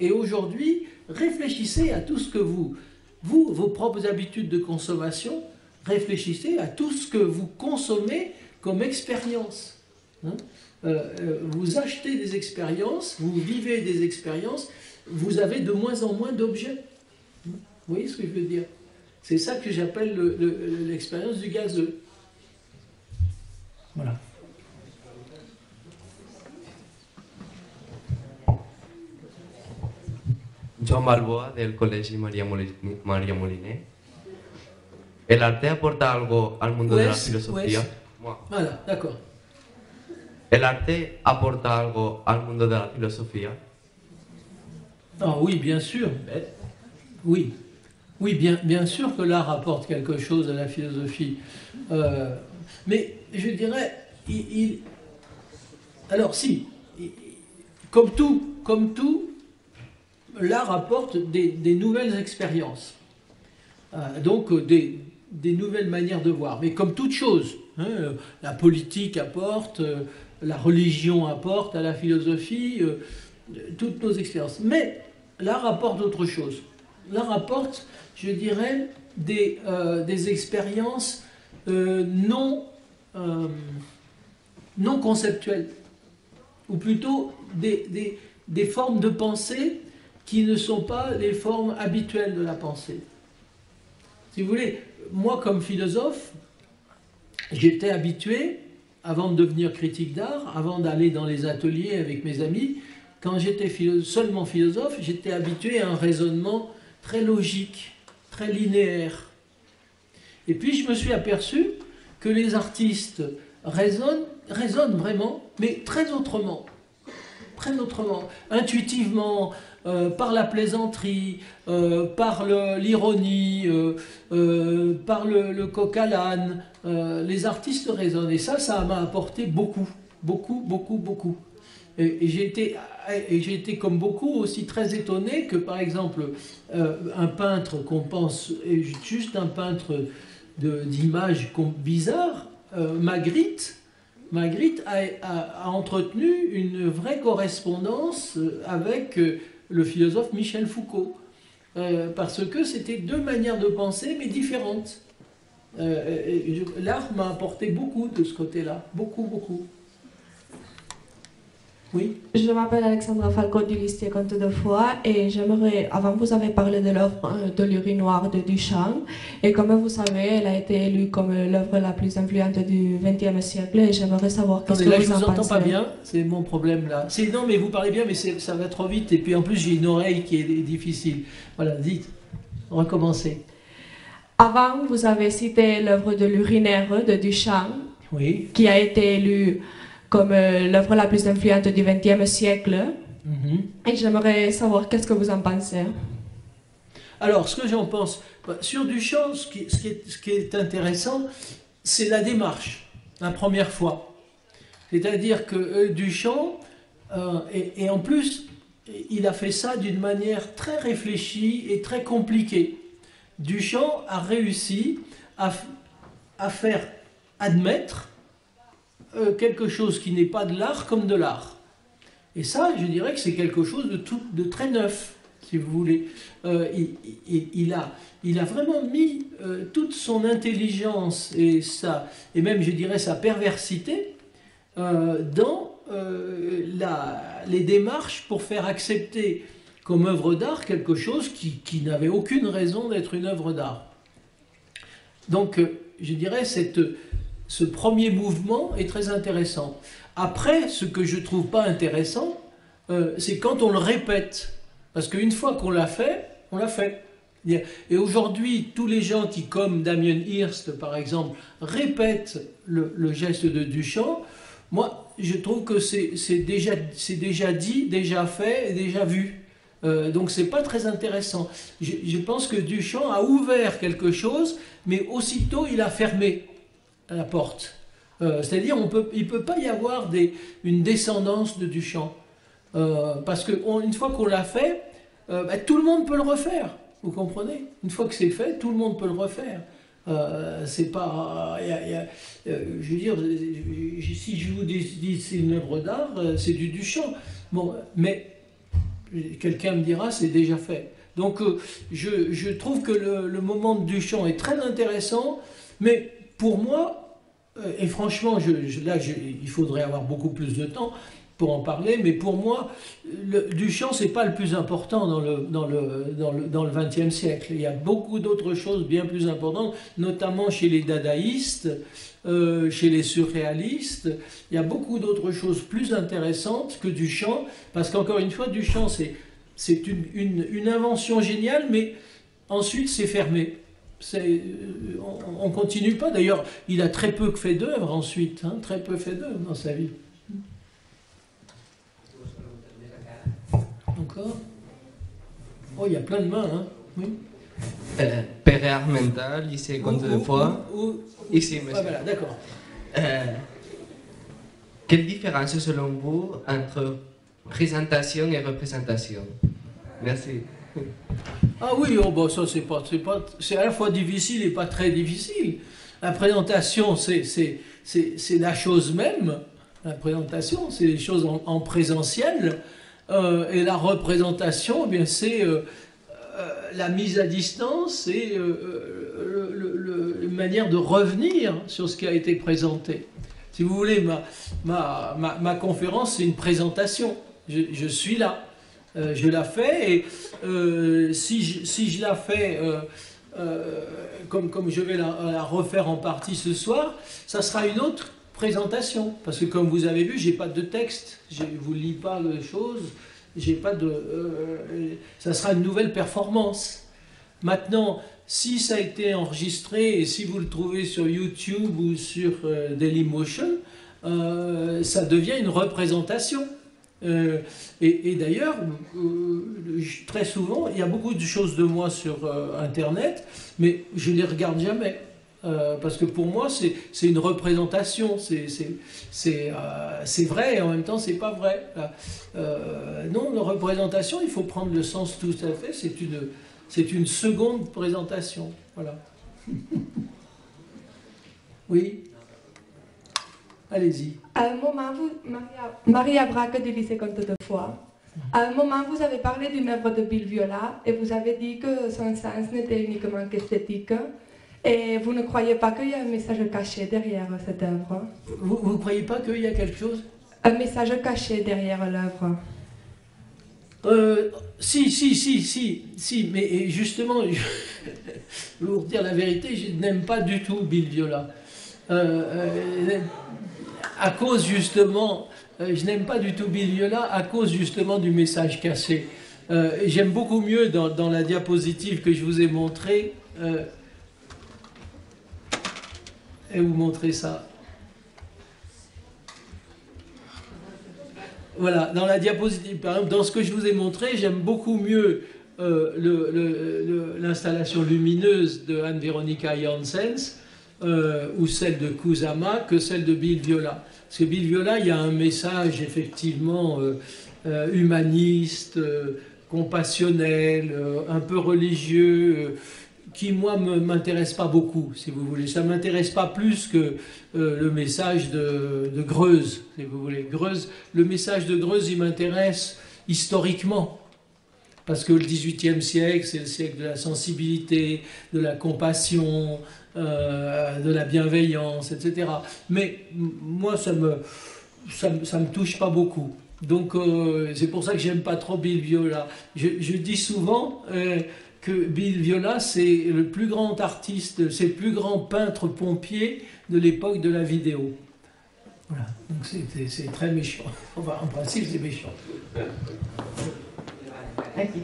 Et aujourd'hui, réfléchissez à tout ce que vos propres habitudes de consommation, réfléchissez à tout ce que vous consommez comme expérience. Vous achetez des expériences, vous vivez des expériences, vous avez de moins en moins d'objets. Vous voyez ce que je veux dire? C'est ça que j'appelle l'expérience du gazeux. Voilà. Joan Balboa, del Colegio María Moliner. ¿El arte aporta algo al mundo de la filosofía? Voilà, d'accord. ¿El arte aporta algo al mundo de la filosofía? Ah oui, bien sûr. Oui, bien sûr que l'art apporte quelque chose à la philosophie. Mais je dirais, alors si, comme tout, l'art apporte des nouvelles expériences, donc des nouvelles manières de voir. Mais comme toute chose, la politique apporte, la religion apporte à la philosophie, toutes nos expériences. Mais l'art apporte autre chose. L'art apporte, je dirais, des expériences non conceptuelles, ou plutôt des formes de pensée qui ne sont pas les formes habituelles de la pensée. Si vous voulez, moi comme philosophe, j'étais habitué, avant de devenir critique d'art, avant d'aller dans les ateliers avec mes amis, quand j'étais seulement philosophe, j'étais habitué à un raisonnement très logique, très linéaire. Et puis je me suis aperçu que les artistes raisonnent vraiment, mais très autrement, intuitivement, par la plaisanterie, par l'ironie, par le coq à l'âne. Les artistes raisonnent. Et ça m'a apporté beaucoup. Et j'ai été comme beaucoup aussi très étonné que, par exemple, un peintre qu'on pense est juste un peintre d'images bizarres, Magritte a entretenu une vraie correspondance avec le philosophe Michel Foucault, parce que c'était deux manières de penser, mais différentes. L'art m'a apporté beaucoup de ce côté-là, beaucoup. Oui. Je m'appelle Alexandra Falco du lycée Comte de Foix et j'aimerais, avant vous avez parlé de l'œuvre de l'urinoir de Duchamp et comme vous savez, elle a été élue comme l'œuvre la plus influente du XXe siècle et j'aimerais savoir qu'est-ce que là, vous je en vous pensez. entends pas bien, c'est mon problème là. Non, mais vous parlez bien, mais ça va trop vite et puis en plus j'ai une oreille qui est difficile. Voilà, dites, recommencez. Avant, vous avez cité l'œuvre de l'urinaire de Duchamp, Oui. qui a été élue comme l'œuvre la plus influente du XXe siècle. Et j'aimerais savoir qu'est-ce que vous en pensez. Alors, ce que j'en pense, sur Duchamp, ce qui est intéressant, c'est la démarche, la première fois. C'est-à-dire que Duchamp, et en plus, il a fait ça d'une manière très réfléchie et très compliquée. Duchamp a réussi à faire admettre quelque chose qui n'est pas de l'art comme de l'art. Et ça, je dirais que c'est quelque chose de très neuf, si vous voulez. Il a vraiment mis toute son intelligence et même, je dirais, sa perversité dans les démarches pour faire accepter comme œuvre d'art quelque chose qui n'avait aucune raison d'être une œuvre d'art. Donc, je dirais, ce premier mouvement est très intéressant. Après, ce que je ne trouve pas intéressant, c'est quand on le répète. Parce qu'une fois qu'on l'a fait, on l'a fait. Et aujourd'hui, tous les gens qui, comme Damien Hirst, par exemple, répètent le geste de Duchamp, moi, je trouve que c'est déjà dit, déjà fait et déjà vu. Donc c'est pas très intéressant. Je pense que Duchamp a ouvert quelque chose, mais aussitôt il a fermé la porte. C'est-à-dire il peut pas y avoir une descendance de Duchamp. Parce qu'une fois qu'on l'a fait, tout le monde peut le refaire. Vous comprenez? Une fois que c'est fait, tout le monde peut le refaire. C'est pas... je veux dire, si je vous dis c'est une œuvre d'art, c'est du Duchamp. Bon, mais quelqu'un me dira c'est déjà fait. Donc je trouve que le moment de Duchamp est très intéressant, mais pour moi, et franchement, il faudrait avoir beaucoup plus de temps pour en parler, mais pour moi, Duchamp, c'est pas le plus important dans le XXe siècle. Il y a beaucoup d'autres choses bien plus importantes, notamment chez les dadaïstes, chez les surréalistes. Il y a beaucoup d'autres choses plus intéressantes que Duchamp, parce qu'encore une fois, Duchamp, c'est une invention géniale, mais ensuite, c'est fermé. On ne continue pas. D'ailleurs, il a très peu fait d'œuvres ensuite, hein, très peu fait d'œuvres dans sa vie. Encore? Oh, il y a plein de mains, hein? Oui. Père Armental, lycée Comte de Foix. Ici, monsieur. Ah, voilà, d'accord. Quelle différence selon vous entre présentation et représentation? Merci. Ah oui, ça c'est à la fois difficile et pas très difficile. La présentation, c'est la chose même. La présentation, c'est les choses en présentiel. Et la représentation, eh bien c'est la mise à distance et une manière de revenir sur ce qui a été présenté. Si vous voulez, ma conférence, c'est une présentation. Je suis là. Je la fais et si je la fais comme je vais la refaire en partie ce soir, ça sera une autre présentation. Parce que comme vous avez vu, j'ai pas de texte, je vous lis pas de choses, j'ai pas ça sera une nouvelle performance. Maintenant, si ça a été enregistré et si vous le trouvez sur YouTube ou sur Dailymotion, ça devient une représentation. Et d'ailleurs, très souvent, il y a beaucoup de choses de moi sur Internet, mais je ne les regarde jamais. Parce que pour moi, c'est une représentation, c'est vrai et en même temps, c'est pas vrai. Non, la représentation, il faut prendre le sens tout à fait, c'est une seconde présentation. Voilà. Oui. Allez-y. À un moment, Maria Braque du lycée Comte de Foix, à un moment, vous avez parlé d'une œuvre de Bill Viola et vous avez dit que son sens n'était uniquement qu'esthétique. Et vous ne croyez pas qu'il y a un message caché derrière cette œuvre? Vous ne croyez pas qu'il y a quelque chose? un message caché derrière l'œuvre. Si, mais justement, je vais vous dire la vérité, je n'aime pas du tout Bill Viola. À cause justement, je n'aime pas du tout Bill Viola à cause justement du message caché. J'aime beaucoup mieux dans la diapositive que je vous ai montrée, et vous montrer ça. Voilà, dans la diapositive, par exemple, dans ce que je vous ai montré, j'aime beaucoup mieux l'installation lumineuse de Anne-Veronica Janssens ou celle de Kusama que celle de Bill Viola. Parce que Bill Viola, il y a un message effectivement humaniste, compassionnel, un peu religieux, qui moi m'intéresse pas beaucoup, si vous voulez. Ça m'intéresse pas plus que le message de Greuze, si vous voulez. Le message de Greuze, il m'intéresse historiquement, parce que le XVIIIe siècle, c'est le siècle de la sensibilité, de la compassion, de la bienveillance, etc. Mais moi, ça me touche pas beaucoup. Donc c'est pour ça que j'aime pas trop Bill Viola. Je dis souvent que Bill Viola, c'est le plus grand artiste, c'est le plus grand peintre pompier de l'époque de la vidéo. Voilà, donc c'est très méchant. Enfin, en principe, c'est méchant. Aquí.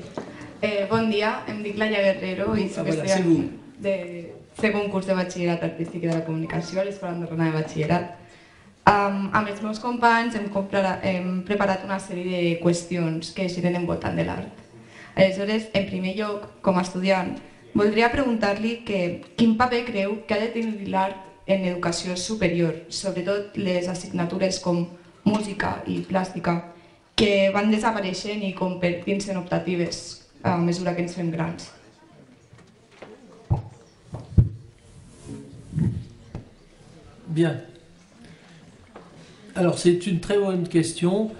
Bon dia, em dic Laia Guerrero i soc estudiant de segon curs de batxillerat artístic i de la comunicació a l'Escola Andorrana de Batxillerat. Amb els meus companys hem preparat una sèrie de qüestions que giren envoltant de l'art. Aleshores, en primer lloc, com a estudiant, voldria preguntar-li quin paper creu que ha de tenir l'art en l'educació superior, sobretot les assignatures com música i plàstica, que van desapareixent i convertint-se en optatives a mesura que ens fem grans. Bien. Alors, c'est une très bonne question.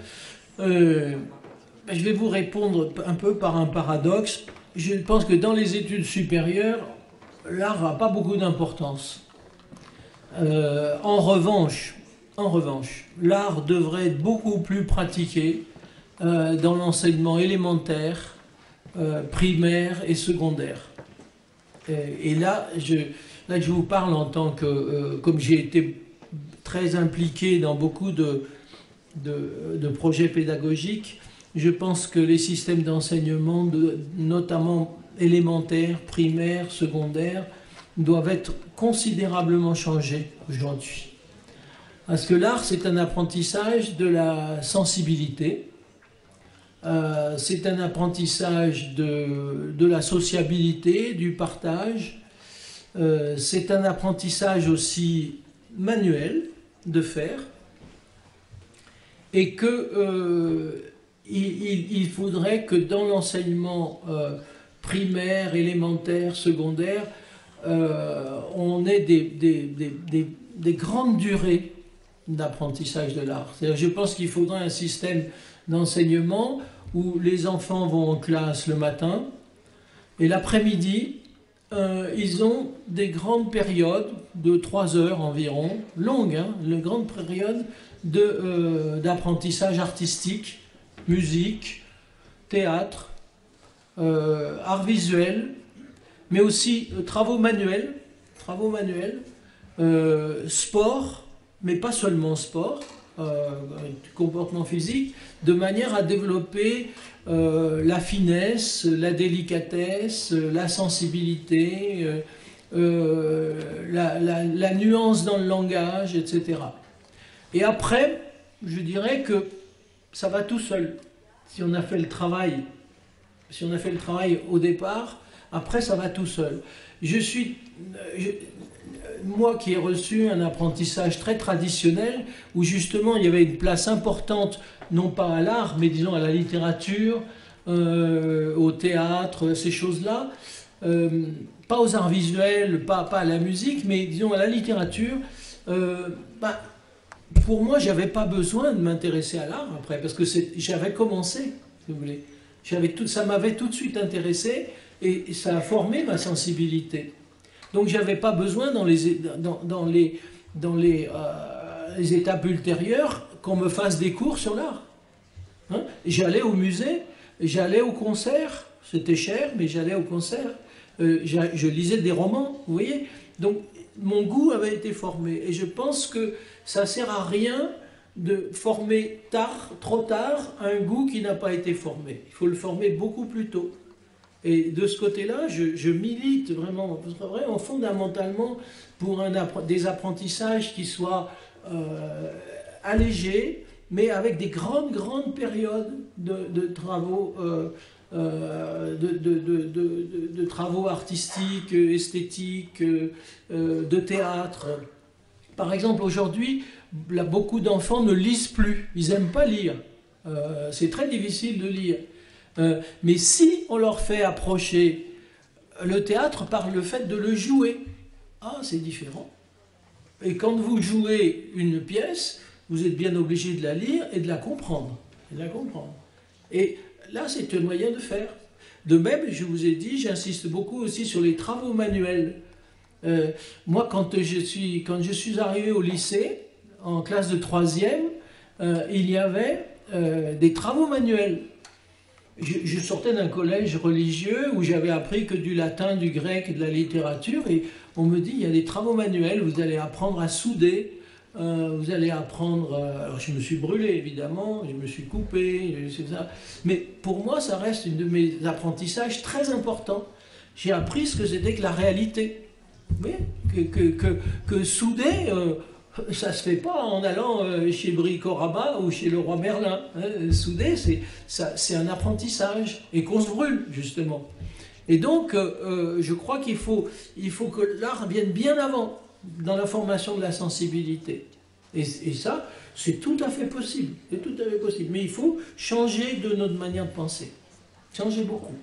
Je vais vous répondre un peu par un paradoxe. Je pense que dans les études supérieures, l'art n'a pas beaucoup d'importance. En revanche, l'art devrait être beaucoup plus pratiqué dans l'enseignement élémentaire, primaire et secondaire. Et là, je vous parle en tant que, comme j'ai été très impliqué dans beaucoup de projets pédagogiques, je pense que les systèmes d'enseignement, notamment élémentaires, primaires, secondaires, doivent être considérablement changés aujourd'hui. Parce que l'art, c'est un apprentissage de la sensibilité, c'est un apprentissage de la sociabilité, du partage, c'est un apprentissage aussi manuel de faire, et que il faudrait que dans l'enseignement primaire, élémentaire, secondaire, on ait des grandes durées d'apprentissage de l'art. Je pense qu'il faudrait un système d'enseignement où les enfants vont en classe le matin et l'après-midi, ils ont des grandes périodes de 3 heures environ, longues, une grande période d'apprentissage artistique, musique, théâtre, art visuel, mais aussi travaux manuels, sport, mais pas seulement sport, comportement physique, de manière à développer la finesse, la délicatesse, la sensibilité, la nuance dans le langage, etc. Et après, je dirais que ça va tout seul. Si on a fait le travail au départ, après ça va tout seul. Moi qui ai reçu un apprentissage très traditionnel, où justement il y avait une place importante, non pas à l'art, mais disons à la littérature, au théâtre, ces choses-là, pas aux arts visuels, pas à la musique, mais disons à la littérature, pour moi, j'avais pas besoin de m'intéresser à l'art après, parce que j'avais commencé, si vous voulez. Ça m'avait tout de suite intéressé et ça a formé ma sensibilité. Donc, j'avais pas besoin dans les étapes ultérieures qu'on me fasse des cours sur l'art. Hein? J'allais au musée, j'allais au concert, c'était cher, mais j'allais au concert. Je lisais des romans, vous voyez. Donc, mon goût avait été formé. Et je pense que ça ne sert à rien de former trop tard, un goût qui n'a pas été formé. Il faut le former beaucoup plus tôt. Et de ce côté-là, je milite vraiment fondamentalement pour des apprentissages qui soient allégés, mais avec des grandes périodes de travaux, de travaux artistiques, esthétiques, de théâtre. Par exemple, aujourd'hui, beaucoup d'enfants ne lisent plus, ils n'aiment pas lire. C'est très difficile de lire. Mais si on leur fait approcher le théâtre par le fait de le jouer, c'est différent. Et quand vous jouez une pièce, vous êtes bien obligé de la lire et de la comprendre. Et là, c'est un moyen de faire. De même, je vous ai dit, j'insiste beaucoup aussi sur les travaux manuels. Moi, quand je suis arrivé au lycée, en classe de 3e, il y avait des travaux manuels. Je sortais d'un collège religieux où j'avais appris que du latin, du grec et de la littérature, et on me dit, il y a des travaux manuels, vous allez apprendre à souder, vous allez apprendre... alors je me suis brûlé, évidemment, je me suis coupé, ça. Mais pour moi, ça reste une de mes apprentissages très importants. J'ai appris ce que c'était que la réalité. Oui, que souder, ça ne se fait pas en allant chez Brico-Rabat ou chez le roi Merlin. Hein. Souder, c'est un apprentissage, et qu'on se brûle, justement. Et donc, je crois qu'il faut que l'art vienne bien avant, dans la formation de la sensibilité. Et ça, c'est tout à fait possible. C'est tout à fait possible. Mais il faut changer de notre manière de penser. Changer beaucoup.